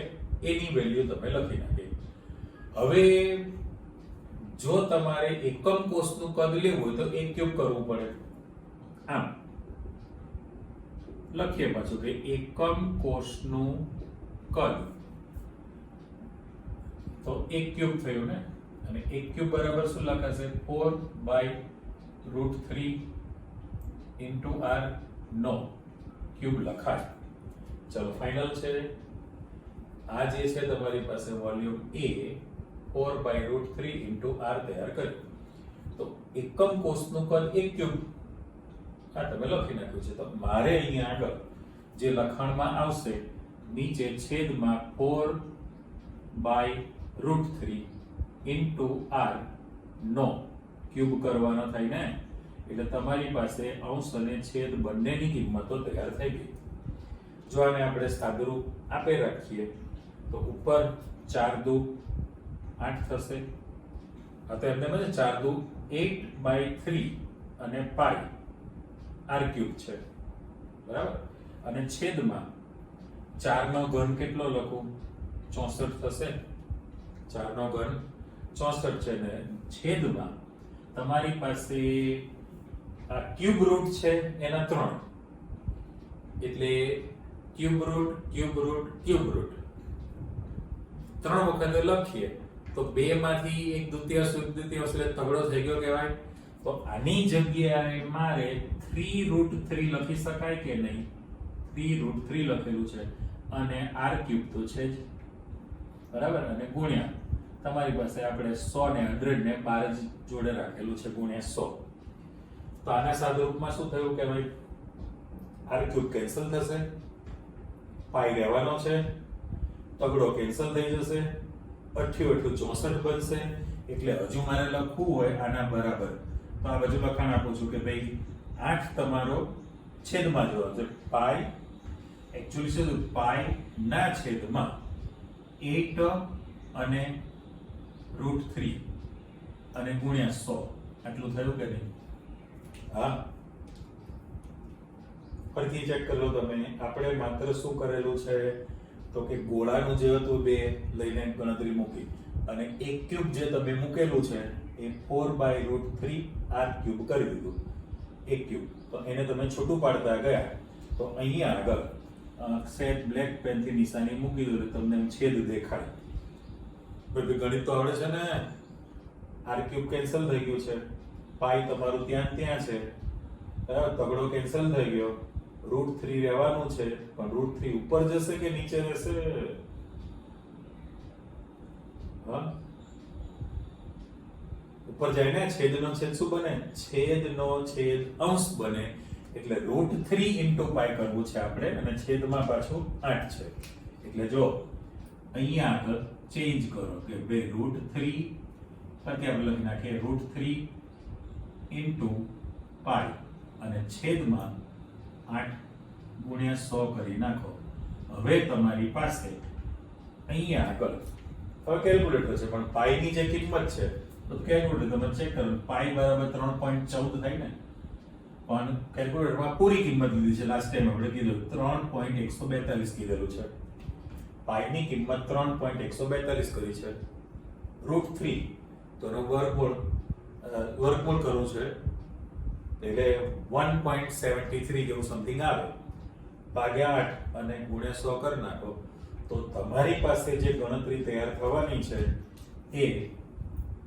એની વેલ્યુ તમે લખી નાખી. હવે જો તમારે એકમ કોષનું કદ લેવું હોય તો એક ક્યુબ કરવું પડે. આમ લખીએ પાછું કે એકમ કોષનું કદ તો એક ક્યુબ થયું ને, અને એક ક્યુબ બરાબર શું લખાશે? 4/√3 ઇન્ટુ r નો ક્યુબ લખાય. ચલો ફાઇનલ છે. આ જે છે તમારી પાસે વોલ્યુમ a 4/√3 ઇન્ટુ r તૈયાર કર્યું. તો એકમ કોષનું કદ એક ક્યુબ આ તમે લખી નાખ્યું છે. તો મારે અહીંયા આગળ જે લખાણમાં આવશે નીચે છેદમાં 4/√3 ઇન્ટુ r નો ક્યુબ કરવાનો થાય ને, એટલે તમારી પાસે અંશ અને છેદ બંનેની કિંમતો તૈયાર થઈ ગઈ. જો આને આપણે સાદુરૂપ આપે રાખીએ તો ઉપર 4 દુ 8 થશે. આ તો એમને મને 4 દુ 8/3 અને પાઈ r³ છે, બરાબર. અને છેદમાં 4 નો ઘન કેટલો લખું? 64 થશે. 4 નો ઘન 64 છે ને છેદમાં તમારી પાસે આ ક્યુબ રૂટ છે એના 3, એટલે ક્યુબ રૂટ 3 વખત લખીએ તો 2 માંથી 1/2 એટલે તગડો થઈ ગયો કહેવાય. તો આની જગ્યાએ મારે 3√3 લખી શકાય કે નહીં? 3√3 લખેલું છે અને r³ તો છે જ, બરાબર. અને ગુણ્યા તમારી પાસે આપણે 100 ને 100 ને 12 જોડે રાખેલું છે, ગુણ્યા 100. તો આના સાદુરૂપમાં શું થયું કે ભાઈ r³ કેન્સલ થશે, પાઈ રહેવાનો છે, તગડો કેન્સલ થઈ જશે, 8 × 8 = 64 બનશે. એટલે હજુ મારે લખવું હોય આના બરાબર તો આ બાજુ લખાણ આપું છું કે ભાઈ 8 તમારો છેદમાં જોવાનો છે, પાઈ એક્ચ્યુઅલી શું પાઈ ના છેદમાં 8 અને √3 અને ગુણ્યા 100 આટલું થયું કે નહીં? હા, ફરીથી ચેક કરી લો તમે. આપણે માત્ર શું કરેલું છે તો કે ગોળાનું જે હતું 2 લઈને ગણતરી મૂકી અને 1 ક્યુબ જે તમે મૂકેલું છે એ 4/√3 r ક્યુબ કરી દીધું. 1 ક્યુબ તો એને તમે છોટું પાડતા ગયા તો અહીંયા આગળ સેટ બ્લેક પેન થી નિશાની મૂકી દો એટલે તમને છેદ દેખાય. બરાબર, ગણિત તો આવડે છે ને? r ક્યુબ કેન્સલ થઈ ગયું છે, પાઈ તમારું ત્યાં છે, તગડો કેન્સલ થઈ ગયો, √3 રહેવાનું છે, પણ √3 ઉપર જશે કે નીચે રહેશે? હા, ઉપર જાય ને. છેદનો છેદ શું બને? છેદનો છેદ અંશ બને. એટલે √3 * પાઈ કરવું છે આપણે અને છેદમાં પાછું 8 છે. એટલે જો અહીંયા આગળ ચેન્જ કરો કે બે √3 પછી આપણે લખી નાખીએ √3 * પાઈ અને છેદમાં 8 ગુણ્યા 100 કરી નાખો. હવે તમારી પાસે અહીંયા આગળ હવે કેલ્ક્યુલેટર છે પણ પાઈ ની જે કિંમત છે તો કેલ્ક્યુલેટર તમે ચેક કરો. પાઈ બરાબર 3.14 થાય ને, પણ કેલ્ક્યુલેટરમાં પૂરી કિંમત લીધી છે. લાસ્ટ ટાઈમ આપણે કીધું 3.142 કીધેલું છે. પાઈ ની કિંમત 3.142 કરી છે. √3 તો એનો વર્ગમૂળ કરવું છે એટલે 1.73 જેવું સમથિંગ આવે, ભાગ્યા 8 અને ગુણ્યા 100 કરી નાખો તો તમારી પાસે જે ગણતરી તૈયાર થવાની છે એ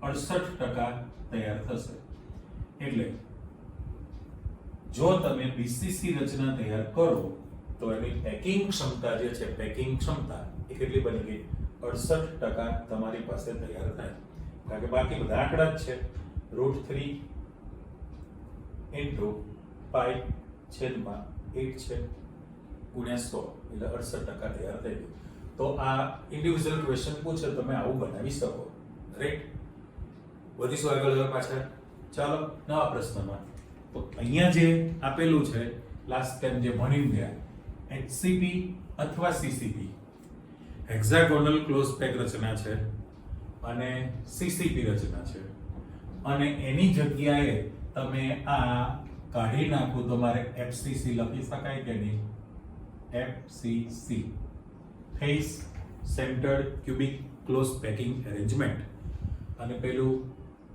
68% તૈયાર થશે. એટલે જો તમે બીસીસી રચના તૈયાર કરો તો એની પેકિંગ ક્ષમતા જે છે, પેકિંગ ક્ષમતા એ કેટલી બની ગઈ? 68% તમારી પાસે તૈયાર થાય. કારણ કે બાકી બધા આંકડા જ છે. √3 * પાઈ છેદમાં 8 છે ગુણ્યા 100 એટલે 68% તૈયાર થઈ ગયું. તો આ ઇન્ડિવિડ્યુઅલ ક્વેશ્ચન પૂછે તમે આવું બનાવી શકો. રાઈટ, વધીશું આગળ હવે પાછળ. ચાલો નવા પ્રશ્નમાં. તો અહીંયા જે આપેલું છે લાસ્ટ ટાઈમ જે ભણી ગયા, HCP અથવા CCP હેક્સાગોનલ ક્લોઝ પેક રચના છે અને CCP રચના છે અને એની જગ્યાએ તમે આ કાઢી નાખો તો મારે FCC લખી શકાય કે નહીં? FCC face centred cubic close packing arrangement અને પેલું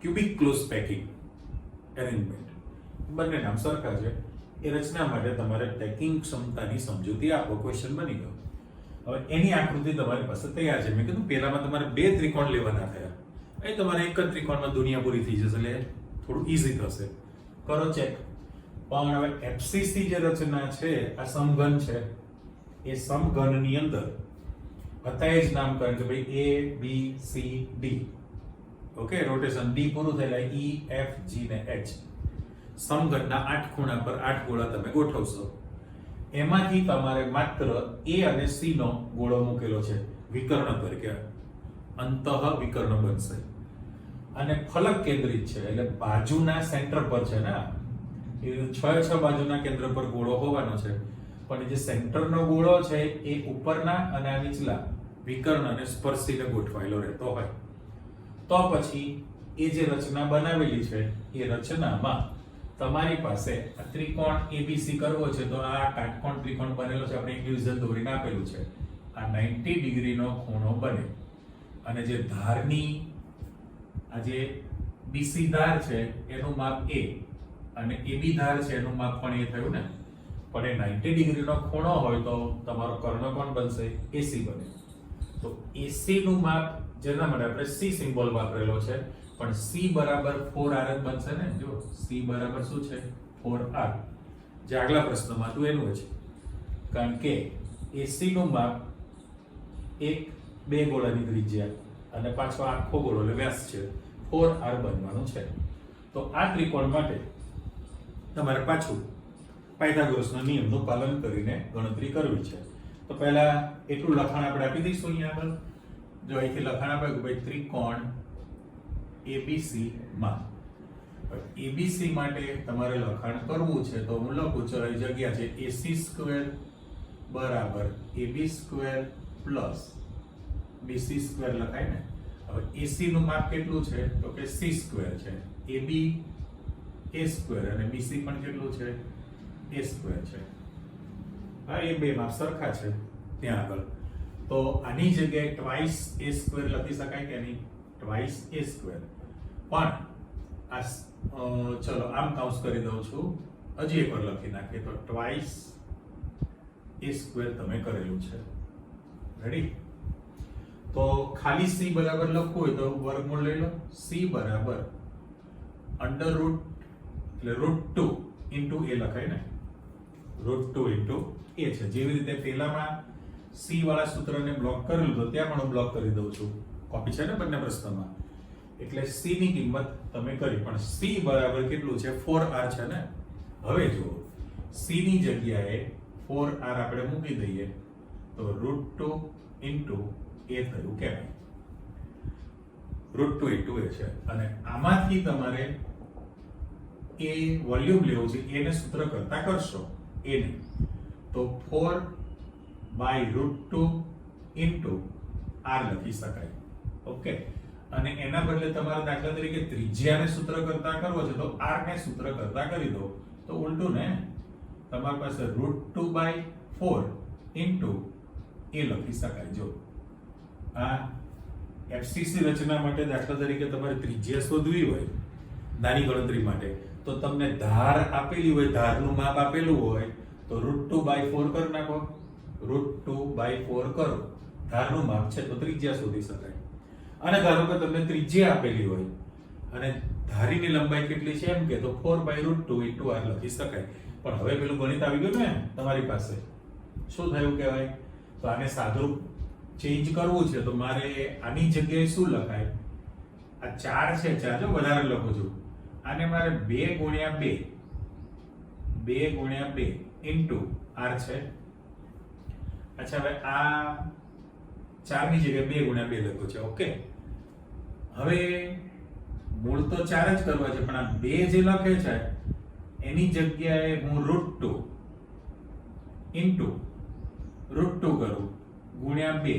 ક્યુબિક ક્લોઝ પેકિંગ એરેન્જમેન્ટ, બંને નામ સરખા છે. એ રચના માટે તમારે પેકિંગ ક્ષમતાની સમજૂતી આપો. ક્વેશ્ચન બની ગયો. હવે એની આકૃતિ તમારી પાસે તૈયાર છે. મેં કીધું પહેલામાં તમારે 2 ત્રિકોણ લેવાના થયા, અહીં તમારે એક જ ત્રિકોણમાં દુનિયા પૂરી થઈ જશે એટલે થોડું ઈઝી થશે. કરો ચેક. પણ હવે FCC જે રચના છે આ સમઘન છે. એ સમઘનની અંદર બતાય જ નામકરણ કે ભાઈ A B C D, okay, rotation D પૂરું થયેલા E F G ને H. સમઘનના 8 ખૂણા પર 8 ગોળા તમે ગોઠવશો. એમાંથી તમારે માત્ર A અને C નો ગોળો મૂકેલો છે વિકર્ણ તરીકે, અંતઃ વિકર્ણ બનશે અને ફલક કેન્દ્રિત છે એટલે બાજુના સેન્ટર પર છે ને, એ 6 બાજુના કેન્દ્ર પર ગોળો હોવાનો છે. પણ જે સેન્ટરનો ગોળો છે એ ઉપરના અને આ નીચલા વિકર્ણ અને સ્પર્શીને ગોઠવાયેલો રહેતો હોય તો પછી એ જે રચના બનાવેલી છે એ રચનામાં તમારી પાસે આ ત્રિકોણ ABC કરવો છે તો આ કાટકોણ ત્રિકોણ બનેલો છે, આપણે ઇન્ડિવિડ્યુઅલ દોરીને આપેલું છે. આ 90 ડિગ્રીનો ખૂણો બને અને જે ધારની આ જે BC ધાર છે એનું માપ A અને AB ધાર છે એનું માપ પણ એ થયું ને. પણ એ 90 ડિગ્રીનો ખૂણો હોય તો તમારો કર્ણ કોણ બનશે? AC બને. તો AC નું માપ જેના માટે આપણે C સિમ્બોલ વાપરેલો છે, પણ C બરાબર 4R જ બનશે ને. જો C બરાબર શું છે? 4R. જે આગલા પ્રશ્નમાં હતું એનું છે. કારણ કે AC નું માપ 2 ગોળાની ત્રિજ્યા અને પાછો આખો ગોળો એટલે વ્યાસ છે, 4R બનવાનું છે. તો આ ત્રિકોણ માટે તમારે પાછું પાયથાગોરસના નિયમનું પાલન કરીને ગણતરી કરવી છે. તો પહેલા એટલું લખાણ આપણે આપી દઈશું અહીંયા આગળ. જો અહીંથી લખાણ આપ્યું કે ભાઈ ત્રિકોણ ABC માં ABC માટે તમારે લખાણ કરવું છે તો હું લખું છું, એ જગ્યા છે AC² બરાબર AB² પ્લસ BC² લખાય ને. હવે AC નું માપ કેટલું છે તો કે c² છે. AB a² અને BC પણ કેટલું છે a² છે. હા, એ બે માપ સરખા છે ત્યાં આગળ. તો આની જગ્યાએ ટ્વાઇસ a² લખી શકાય કે નહીં? Twice a². પણ આ ચલો આમ કાઉન્સ કરી દઉં છું, હજી એકવાર લખી નાખીએ તો ટ્વાઇસ a² તમે કરેલું છે. રેડી? તો ખાલી c બરાબર લખવું હોય તો વર્ગમૂળ લઈ લો. c બરાબર અંડરરૂટ એટલે √2 ઇન્ટુ a લખાય ને, √2 ઇન્ટુ a છે. જેવી રીતે પહેલામાં c વાળા સૂત્રને બ્લોક કરેલું તો ત્યાં પણ હું બ્લોક કરી દઉં છું. કોપી છે ને બંને પ્રશ્નમાં. એટલે c ની કિંમત તમે કરી, પણ c બરાબર કેટલું છે? 4r છે ને. હવે જો c ની જગ્યાએ 4r આપણે મૂકી દઈએ તો √2 ઇન્ટુ a થયું કહેવાય. √2 ઇન્ટુ a છે. અને આમાંથી તમારે એ વોલ્યુમ લેવું છે. એ ને સૂત્ર કરતા કરશો એ ને તો 4/√2 ઇન્ટુ r લખી શકાય. ઓકે. અને એના બદલે તમારે દાખલા તરીકે ત્રિજ્યાને સૂત્ર કરતા કરવો છે તો r ને સૂત્ર કરતા કરી દો તો ઉલટું ને, તમારી પાસે √2/4 ઇન્ટુ a લખી શકાય. જો આ FCC રચના માટે દાખલા તરીકે તમારે ત્રિજ્યા શોધવી હોય નાની ગણતરી માટે તો તમને ધાર આપેલી હોય, ધારનું માપ આપેલું હોય તો √2/4 કરી નાખો. √2/4 કરો, ધારનું માપ છે તો ત્રિજ્યા શોધી શકાય. અને ધારો કે તમને ત્રિજ્યા આપેલી હોય અને ધારીની લંબાઈ કેટલી છે એમ કે તો 4/√2 ઇન્ટુ r લખી શકાય. પણ હવે પેલું ગણિત આવી ગયું ને તમારી પાસે, શું થયું કહેવાય? તો આને સાદું ચેન્જ કરવું છે તો મારે આની જગ્યાએ શું લખાય? આ 4 છે, 4 જો વધારે લખું છું. આને મારે 2 ઇન્ટુ r છે. અચ્છા, હવે આ 4 ની જગ્યાએ 2 × 2 લખ્યું છે. ઓકે. હવે મૂળ તો 4 જ કરવા છે, પણ આ 2 જે લખે છે એની જગ્યાએ હું √2 ઇન્ટુ √2 કરું ગુણ્યા 2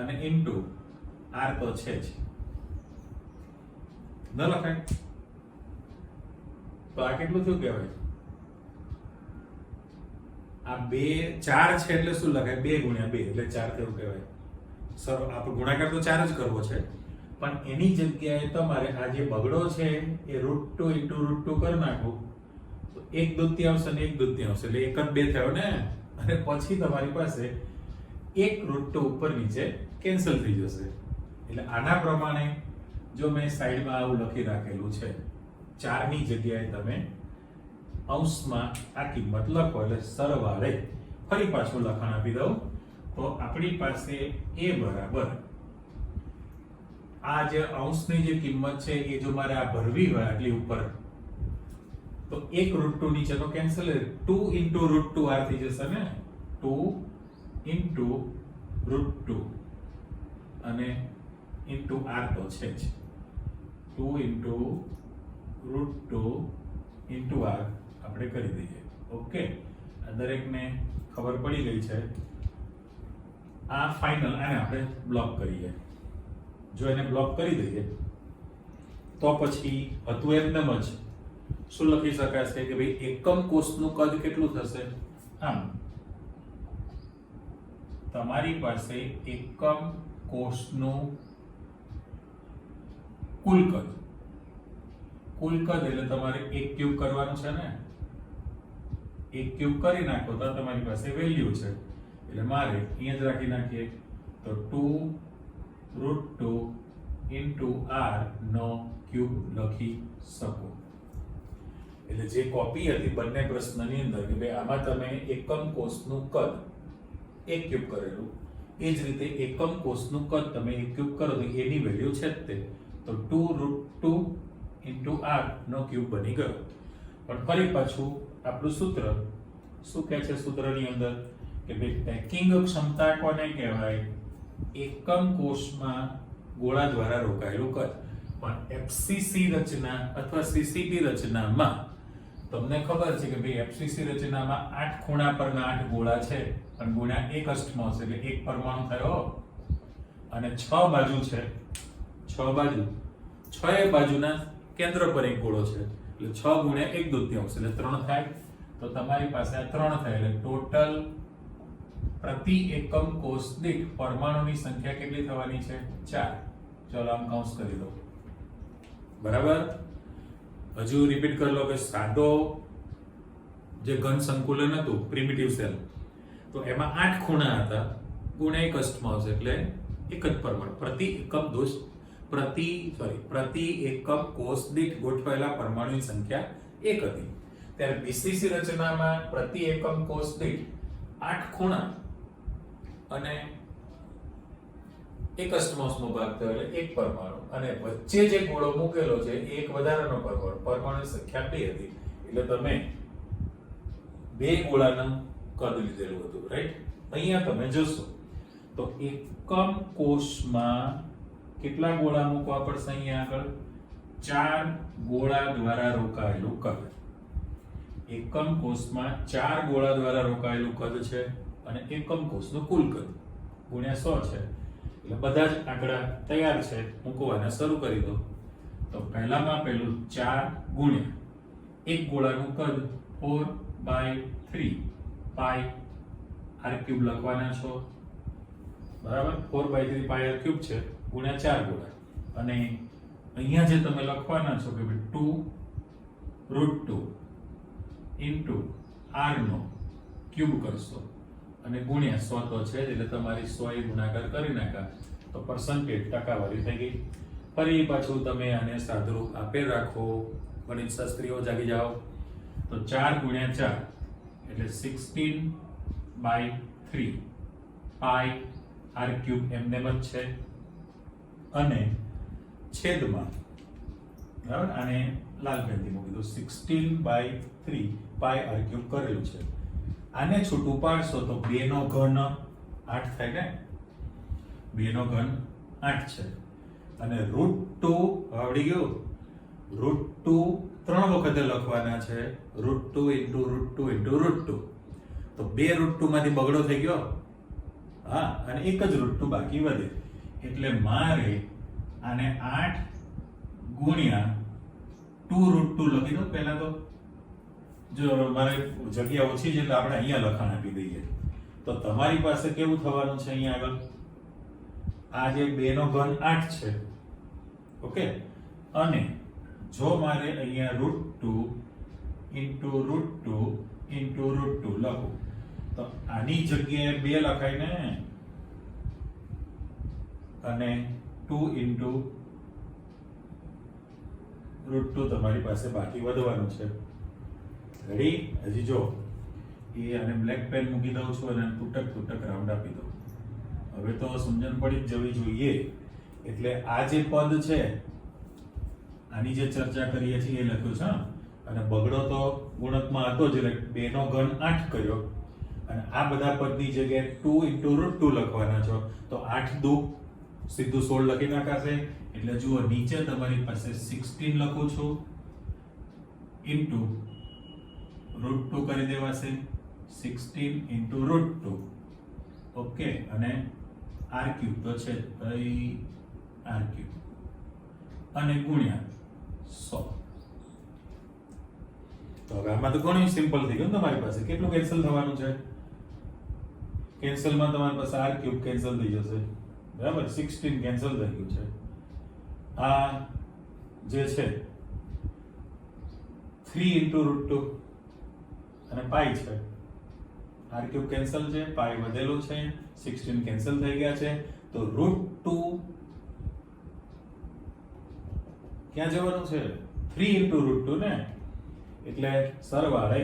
અને ઇન્ટુ r તો છે જ. ન લખાય? તો આ કેટલું થયું કહેવાય? આ 4 છે એટલે શું લખાય? 2 × 2 એટલે 4 થયું કહેવાય. સર આપણે ગુણાકાર તો 4 જ કરવો છે, પણ એની જગ્યાએ તમારે આ જે બગડો છે એ √2 ઇન્ટુ √2 કરી નાખો તો 1/2 અને 1/2 એટલે 1 જ 2 થયો ને. અને પછી તમારી પાસે 1 √2 ઉપર નીચે કેન્સલ થઈ જશે. એટલે આના પ્રમાણે જો મેં સાઈડમાં આવું લખી રાખેલું છે, 4 ની જગ્યાએ તમે અંશમાં આ કિંમત લખો એટલે સરવાળે ફરી પાછું લખાણ આપી દઉં તો આપણી પાસે a બરાબર આ જે અંશની જે કિંમત છે એ જો મારે આ ભરવી હોય આટલી ઉપર તો 1 √2 નીચેનો કેન્સલ 2 ઇન્ટુ √2 r થઈ જશે ને. 2 ઇન્ટુ √2 અને ઇન્ટુ r તો છે જ. 2 ઇન્ટુ √2 ઇન્ટુ r આપણે કરી દઈએ. ઓકે. આ દરેકને ખબર પડી ગઈ છે. આ ફાઇનલ આને આપણે બ્લોક કરીએ. જો એને બ્લોક કરી દઈએ તો પછી હતું એકદમ જ શું લખી શકાય છે કે ભાઈ એકમ કોષનું કદ કેટલું થશે? આમ તમારી પાસે એકમ કોષનું કુલ કદ એટલે તમારે 1 ક્યુબ કરવાનું છે ને. 1 ક્યુબ કરી નાખો તો તમારી પાસે વેલ્યુ છે. એટલે મારે અહીંયા જ રાખી નાખીએ તો 2 √2 ઇન્ટુ r નો ક્યુબ લખી શકો. એટલે જે કોપી હતી બંને પ્રશ્નની અંદર કે ભાઈ આમાં તમે એકમ કોષનું કદ 1 ક્યુબ કરેલું, એ જ રીતે એકમ કોષનું કદ તમે 1 ક્યુબ કરો તો એની વેલ્યુ છે જ તે. તો 2 √2 ઇન્ટુ r નો ક્યુબ બની ગયો. પણ ફરી પાછું આપણું સૂત્ર શું કહે છે? સૂત્રની અંદર કે ભાઈ પેકિંગ ક્ષમતા કોને કહેવાય? એકમ કોષમાં ગોળા દ્વારા રોકાયેલું કદ. પણ FCC રચના અથવા CCP રચનામાં તમને ખબર છે કે ભાઈ FCC રચનામાં 8 ખૂણા પરના 8 ગોળા છે અને ગુણ્યા 1 અષ્ટમાંશ એટલે 1 પરમાણુ થયો અને 6 બાજુ છે 6 બાજુ, 6 બાજુના કેન્દ્ર પર એક ગોળો છે એટલે 6 ગુણ્યા 1/2 એટલે 3 થાય. તો તમારી પાસે આ 3 થાય એટલે ટોટલ પ્રતિ એકમ કોષ દીઠ પરમાણુની સંખ્યા કેટલી થવાની છે? 4. ચલો આમ કૌંસ કરી દો. બરાબર. હજુ રિપીટ કરી લો કે સાદો જે ઘન સંકુલન હતું પ્રિમિટિવ સેલ, તો એમાં 8 ખૂણા હતા ગુણ્યા 1 અષ્ટમાંશ એટલે એક જ પરમાણુ પ્રતિ એકમ કોષ દીઠ ગોઠવાયેલા પરમાણુની સંખ્યા 1 હતી. ત્યારે બીસીસી રચનામાં પ્રતિ એકમ કોષ દીઠ 8 ખૂણા અને 1 અષ્ટમાંશનો ભાગ થયો એટલે એક પરમાણુ, અને વચ્ચે જે ગોળો મૂકેલો છે એ એક વધારાનો પરમાણુની સંખ્યા 2 હતી. એટલે તમે 2 ગોળાનું કદ લીધેલું હતું, રાઈટ? અહીંયા તમે જોશો તો એકમ કોષમાં કેટલા ગોળા મૂકવા પડશે? અહીંયા આગળ 4 ગોળા દ્વારા રોકાયેલું કદ. એકમ કોષમાં 4 ગોળા દ્વારા રોકાયેલું કદ છે અને એકમ કોષનું કુલ કદ ગુણ્યા 100 છે. એટલે બધા જ આંકડા તૈયાર છે, મૂકવાના શરૂ કરી દો. તો પહેલામાં પહેલું 4 ગુણ્યા એક ગોળાનું કદ 4/3 પાઈ r³ લખવાના છો. બરાબર. 4/3 પાઈ r³ છે ગુણ્યા 4 ગોળા. અને અહીંયા જે તમે લખવાના છો કે 2√2 ઇન્ટુ r નો ક્યુબ કરશો અને ગુણ્યા 100 તો છે એટલે તમારી 100 એ ગુણાકાર કરી નાખા તો પર્સન્ટેજ ટકાવારી થઈ ગઈ. ફરી પાછું તમે આને સાદુરૂપ આપે રાખો, ગણિત શાસ્ત્રીઓ જાગી જાઓ. તો 4 ગુણ્યા 4 એટલે 16/3 પાઈ r³ એમને જ છે અને છેદમાં, બરાબર, આને લાલ પેનથી મૂકી દો, 16/3 પાઈ r³ કરેલું છે. આને છૂટું પાડશો તો 2 નો ઘન 8 થાય ને? 2 નો ઘન 8 છે અને √2 આવડી ગયું. √2 3 વખતે લખવાના છે, √2 ઇન્ટુ √2 ઇન્ટુ √2. તો 2 √2 માંથી બગડો થઈ ગયો, હા, અને એક જ √2 બાકી વધે. એટલે મારે આને 8 ગુણ્યા 2√2 લખી દો પહેલા. તો જો મારે જગ્યા ઓછી છે એટલે આપણે અહીંયા લખાણ આપી દઈએ. તો તમારી પાસે કેવું થવાનું છે? અહીંયા આગળ આ જે 2 નો ઘન 8 છે, ઓકે, અને જો મારે અહીંયા √2 ઇન્ટુ √2 ઇન્ટુ √2 લખું તો આની જગ્યાએ 2 લખાય ને, અને 2 ઇન્ટુ √2 તમારી પાસે બાકી વધવાનું છે. રેડી? હજી જો એ અને બ્લેક પેન મૂકી દઉં છું અને તૂટક રાઉન્ડ આપી દઉં. હવે તો સમજણ પડી જ જવી જોઈએ. એટલે આ જે પદ છે આની જે ચર્ચા કરીએ છીએ એ લખ્યું છે, અને બગડો તો ગુણકમાં હતો જ એટલે 2 નો ઘન 8 કર્યો અને આ બધા પદની જગ્યાએ 2 ઇન્ટુ √2 લખવાના છો તો 8 દુ સીધું 16 લખી નાખાશે. એટલે જુઓ નીચે તમારી પાસે 16 લખું છું ઇન્ટુ √2 કરી દેવાશે, 16 ઇન્ટુ √2, ઓકે, અને r³ તો છે r³ અને ગુણ્યા 100. તો હવે આમાં તો ઘણું સિમ્પલ થઈ ગયું. તમારી પાસે કેટલું કેન્સલ થવાનું છે? કેન્સલમાં તમારી પાસે r³ કેન્સલ થઈ જશે, બરાબર, 16 કેન્સલ થઈ ગયું છે. આ જે છે 3 ઇન્ટુ √2 અને પાઈ છે, r³ કેન્સલ છે, પાઈ વધેલું છે, 16 કેન્સલ થઈ ગયા છે. તો √2 ક્યાં જવાનું છે? 3 ઇન્ટુ √2 ને, એટલે સરવાળે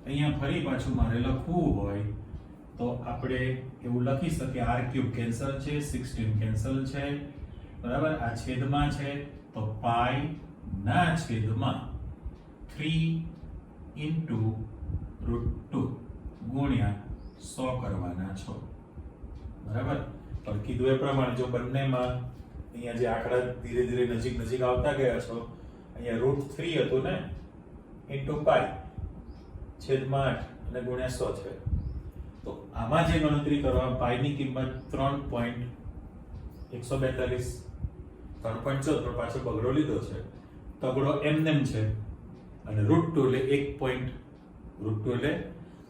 અહીંયા ફરી પાછું મારે લખવું હોય તો આપણે એવું લખી શકીએ r³ કેન્સલ છે, 16 કેન્સલ છે, બરાબર, આ છેદમાં છે તો પાઈ ના છેદમાં 3 ઇન્ટુ √2 ગુણ્યા 100 કરવાના છો, બરાબર. પણ કીધું એ પ્રમાણે જો બંનેમાં અહીંયા જે આંકડા ધીરે ધીરે નજીક આવતા ગયા છો, અહીંયા √3 હતું ને ઇન્ટુ પાઈ છેદમાં 8 અને ગુણ્યા 100 છે. તો આમાં જે ગણતરી કરવા પાઈની કિંમત 3.142 3.14 પણ પાછો બગડો લીધો છે, તગડો એમનેમ છે અને √2 એટલે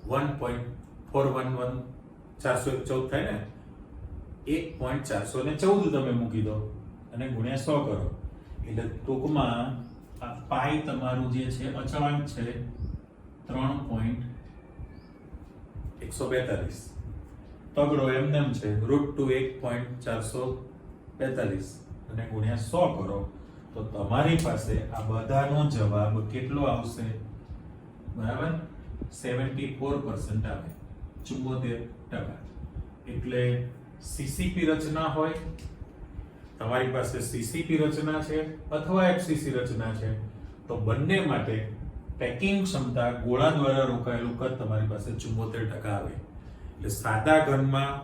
1.411414 થાય ને, 1.414 તમે મૂકી દો અને ગુણ્યા 100 કરો એટલે ટૂંકમાં આ પાઈ તમારું જે છે અચળાંક છે 3.142, તગડો એમનેમ છે √2 1.442 અને ગુણ્યા 100 કરો તો તમારી પાસે આ બધાનો જવાબ કેટલો આવશે? બરાબર 74% આવે, 74%. એટલે સીસીપી રચના હોય, તમારી પાસે સીસીપી રચના છે અથવા એફસીસી રચના છે તો બંને માટે પેકિંગ ક્ષમતા ગોળા દ્વારા રોકાયેલું કદ તમારી પાસે 74% આવે. એટલે સાદા ઘનમાં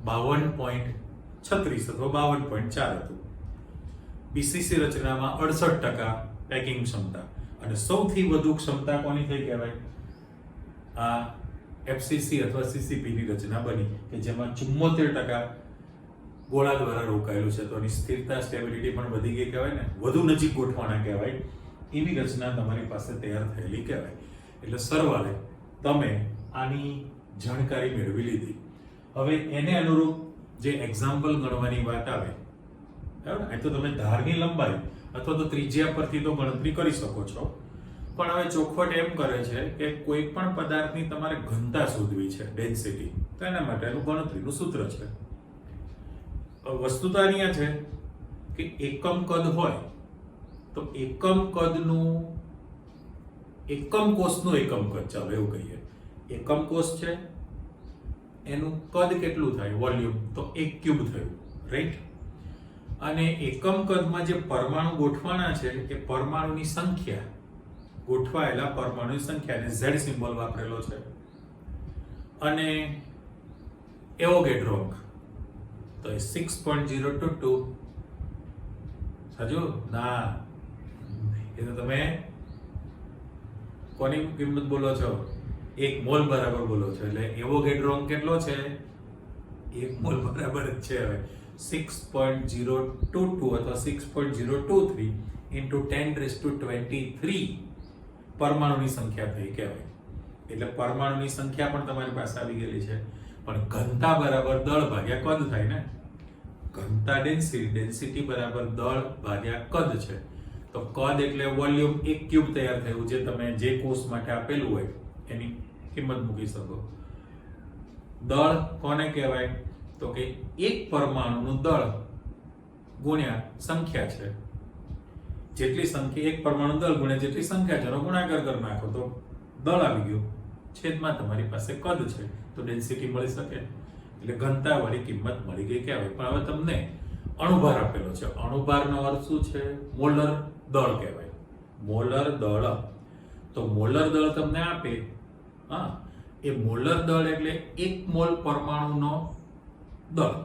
52.36 અથવા 52.4 હતું, બીસીસી રચનામાં 68% પેકિંગ ક્ષમતા, અને સૌથી વધુ ક્ષમતા કોની થઈ કહેવાય? આ એફસીસી અથવા સીસીપી ની રચના બની કે જેમાં 74% ગોળા દ્વારા રોકાયેલું છે, તો એની સ્થિરતા સ્ટેબિલિટી પણ વધી ગઈ કહેવાય ને, વધુ નજીક ગોઠવાના કહેવાય, એવી રચના તમારી પાસે તૈયાર થયેલી કહેવાય. એટલે સરવાળે તમે આની જાણકારી મેળવી લીધી. હવે એને અનુરૂપ જે એક્ઝામ્પલ ગણવાની વાત આવે, બરાબર, એ તો તમે ધારની લંબાઈ અથવા તો ત્રિજ્યા પરથી તો ગણતરી કરી શકો છો, પણ હવે ચોખવટ એમ કરે છે કે કોઈ પણ પદાર્થની તમારે ઘનતા શોધવી છે, ડેન્સિટી, તો એના માટેનું ગણતરીનું સૂત્ર છે. વસ્તુતા અહીંયા છે કે એકમ કદ હોય તો એકમ કદનું એકમ કોષનું એકમ કદ, ચાલો એવું કહીએ, એકમ કોષ છે એનું કદ કેટલું થાય? વોલ્યુમ, તો 1 ક્યુબ થયું, રાઈટ? અને એકમ કદમાં જે પરમાણુ ગોઠવાના છે એ પરમાણુની સંખ્યા, ગોઠવાયેલા પરમાણુની સંખ્યા, અને Z સિમ્બોલ વાપરેલો છે, અને એવોગેડ્રો અંક તો એ 6.022. સાચું? ના, એ તો તમે કોની કિંમત બોલો છો? 1 મોલ બરાબર બોલો છો. એટલે એવોગેડ્રો અંક કેટલો છે? 1 મોલ બરાબર જ છે. હવે 6.022 અથવા 6.023 into 10⁻23 પરમાણુની સંખ્યા થઈ કહેવાય. એટલે પરમાણુની સંખ્યા પણ તમારી પાસે આવી ગયેલી છે, પણ ઘનતા બરાબર દળ ભાગ્યા કદ થાય ને. ઘનતા ડેન્સિટી બરાબર દળ ભાગ્યા કદ છે, તો કદ એટલે વોલ્યુમ 1 ક્યુબ તૈયાર થયું, જે તમે જે કોષ માટે આપેલું હોય એની કિંમત મૂકી શકો. દળ કોને કહેવાય? તો કે એક પરમાણુનું દળ ગુણ્યા સંખ્યા છે, જેટલી સંખ્યા, એક પરમાણુ દળ ગુણ્યા જેટલી સંખ્યા છે એનો ગુણાકાર કરી નાખો તો દળ આવી ગયું, છેદમાં તમારી પાસે કદ છે, તો ડેન્સિટી મળી શકે. એટલે ઘનતા વાળી કિંમત મળી ગઈ કહેવાય. પણ હવે તમને અણુભાર આપેલો છે. અણુભારનો અર્થ શું છે? મોલર દળ કહેવાય, મોલર દળ. તો મોલર દળ તમને આપે, હા, એ મોલર દળ એટલે 1 મોલ પરમાણુનો દળ.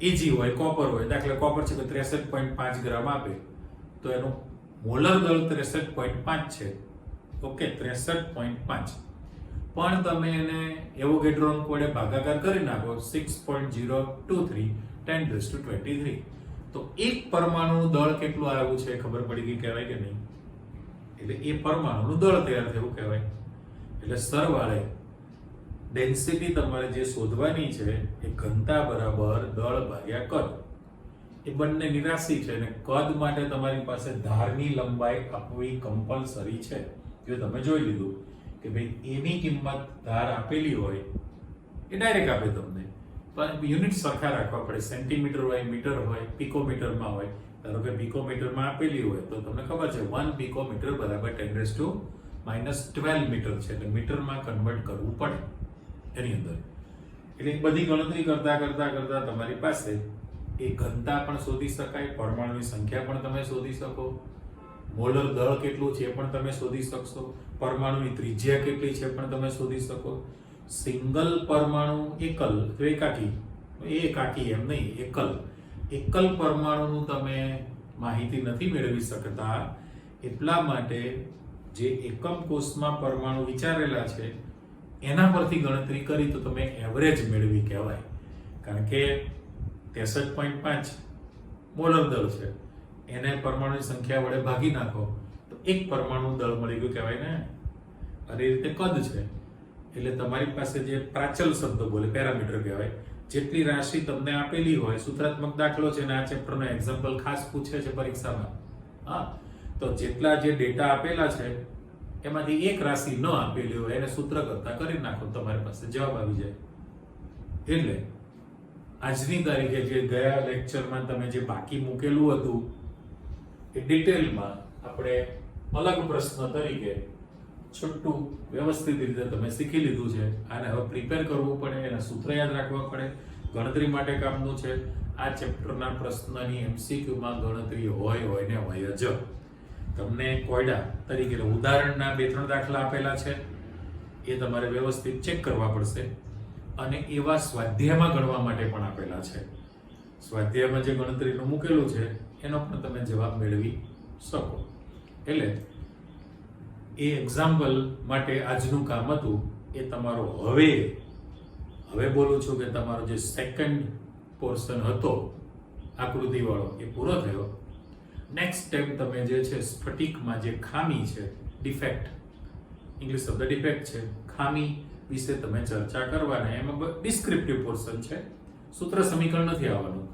Ag હોય, કોપર હોય, દાખલા કોપર છે કે 63.5 ગ્રામ આપે તો એનું મોલર દળ 63.5 છે. ઓકે, 63.5. પણ તમે એને એવોગેડ્રો અંક વડે ભાગાકાર કરી નાખો 6.023 10⁻23 તો એક પરમાણુનું દળ કેટલું આવ્યું છે ખબર પડી ગઈ કહેવાય કે નહીં? એટલે એ પરમાણુનું દળ તૈયાર થયું કહેવાય. એટલે સરવાળે ડેન્સિટી તમારે જે શોધવાની છે એ ઘનતા બરાબર દળ ભાગ્યા કદ, એ બંનેની રાશિ છે, અને કદ માટે તમારી પાસે ધારની લંબાઈ આપવી કમ્પલસરી છે. જો તમે જોઈ લીધું કે ભાઈ એની કિંમત ધાર આપેલી હોય એ ડાયરેક્ટ આપે તમને, પણ યુનિટ સરખા રાખવા પડે. સેન્ટીમીટર હોય, મીટર હોય, પિકોમીટરમાં હોય. ધારો કે પિકોમીટરમાં આપેલી હોય તો તમને ખબર છે 1 પિકોમીટર બરાબર 10⁻12 મીટર છે, એટલે મીટરમાં કન્વર્ટ કરવું પડે એની અંદર. એટલે બધી ગણતરી કરતા કરતા કરતા તમારી પાસે એ ઘનતા પણ શોધી શકાય, પરમાણુની સંખ્યા પણ તમે શોધી શકો, મોલર દળ કેટલું છે એ પણ તમે શોધી શકશો, પરમાણુની ત્રિજ્યા કેટલી છે પણ તમે શોધી શકો. સિંગલ પરમાણુ એકલ તો એકાકી એમ નહીં, એકલ પરમાણુનું તમે માહિતી નથી મેળવી શકતા. એટલા માટે જે એકમ કોષમાં પરમાણુ વિચારેલા છે એના પરથી ગણતરી કરી તો તમે એવરેજ મેળવી કહેવાય. કારણ કે 63.5 મોલર દળ છે એને પરમાણુની સંખ્યા વડે ભાગી નાખો તો એક પરમાણુ દળ મળી ગયું કહેવાય ને. અને એ રીતે કદ છે એટલે તમારી પાસે જે પ્રાચલ શબ્દ બોલે પેરામીટર કહેવાય. જેટલી રાશિ તમને આપેલી હોય, સૂત્રાત્મક દાખલો છે ને આ ચેપ્ટરનો એક્ઝામ્પલ ખાસ પૂછે છે પરીક્ષામાં. હા, તો જેટલા જે ડેટા આપેલા છે એમાંથી એક રાશિ ન આપેલી હોય એને સૂત્ર કરતા કરી નાખો, તમારી પાસે જવાબ આવી જાય. એટલે આજની તારીખે જે ગયા લેક્ચરમાં તમે જે બાકી મૂકેલું હતું એ ડિટેલમાં આપણે અલગ પ્રશ્ન તરીકે છૂટું વ્યવસ્થિત રીતે તમે શીખી લીધું છે. આને હવે પ્રિપેર કરવું પડે, એના સૂત્ર યાદ રાખવા પડે, ગણતરી માટે કામનું છે. આ ચેપ્ટરના પ્રશ્નની એમસીક્યુમાં ગણતરી હોય ને હોય જ. તમને કોયડા તરીકે ઉદાહરણના 2-3 દાખલા આપેલા છે, એ તમારે વ્યવસ્થિત ચેક કરવા પડશે. અને એવા સ્વાધ્યાયમાં ગણવા માટે પણ આપેલા છે. સ્વાધ્યાયમાં જે ગણતરીનું મૂકેલું છે એનો પણ તમે જવાબ મેળવી શકો. એટલે એ એક્ઝામ્પલ માટે આજનું કામ હતું એ તમારો હવે બોલું છું કે તમારો જે સેકન્ડ પોર્શન હતો આકૃતિવાળો એ પૂરો થયો. નેક્સ્ટ ટાઈમ તમે જે છે સ્ફટિકમાં જે ખામી છે, ડિફેક્ટ, ઇંગ્લિશ શબ્દ ડિફેક્ટ છે, ખામી વિશે તમે ચર્ચા કરવાના. એમાં ડિસ્ક્રિપ્ટિવ પોર્શન છે, સૂત્ર સમીકરણ નથી આવવાનું.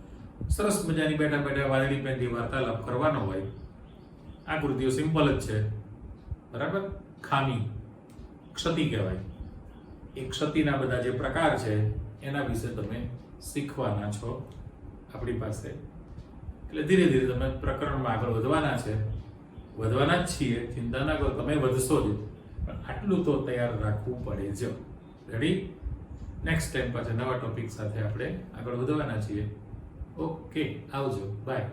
સરસ મજાની બેઠા વાદળી પેનથી વાર્તાલાપ કરવાનો હોય. આકૃતિઓ સિમ્પલ જ છે, બરાબર. ખામી ક્ષતિ કહેવાય. એ ક્ષતિના બધા જે પ્રકાર છે એના વિશે તમે શીખવાના છો આપણી પાસે. એટલે ધીરે ધીરે તમે પ્રકરણમાં આગળ વધવાના છે, વધવાના જ છીએ, ચિંતા ના કરો, તમે વધશો જ. પણ આટલું તો તૈયાર રાખવું પડે જ. રેડી? નેક્સ્ટ ટાઈમ પાછા નવા ટોપિક સાથે આપણે આગળ વધવાના છીએ. ઓકે, આવજો, બાય.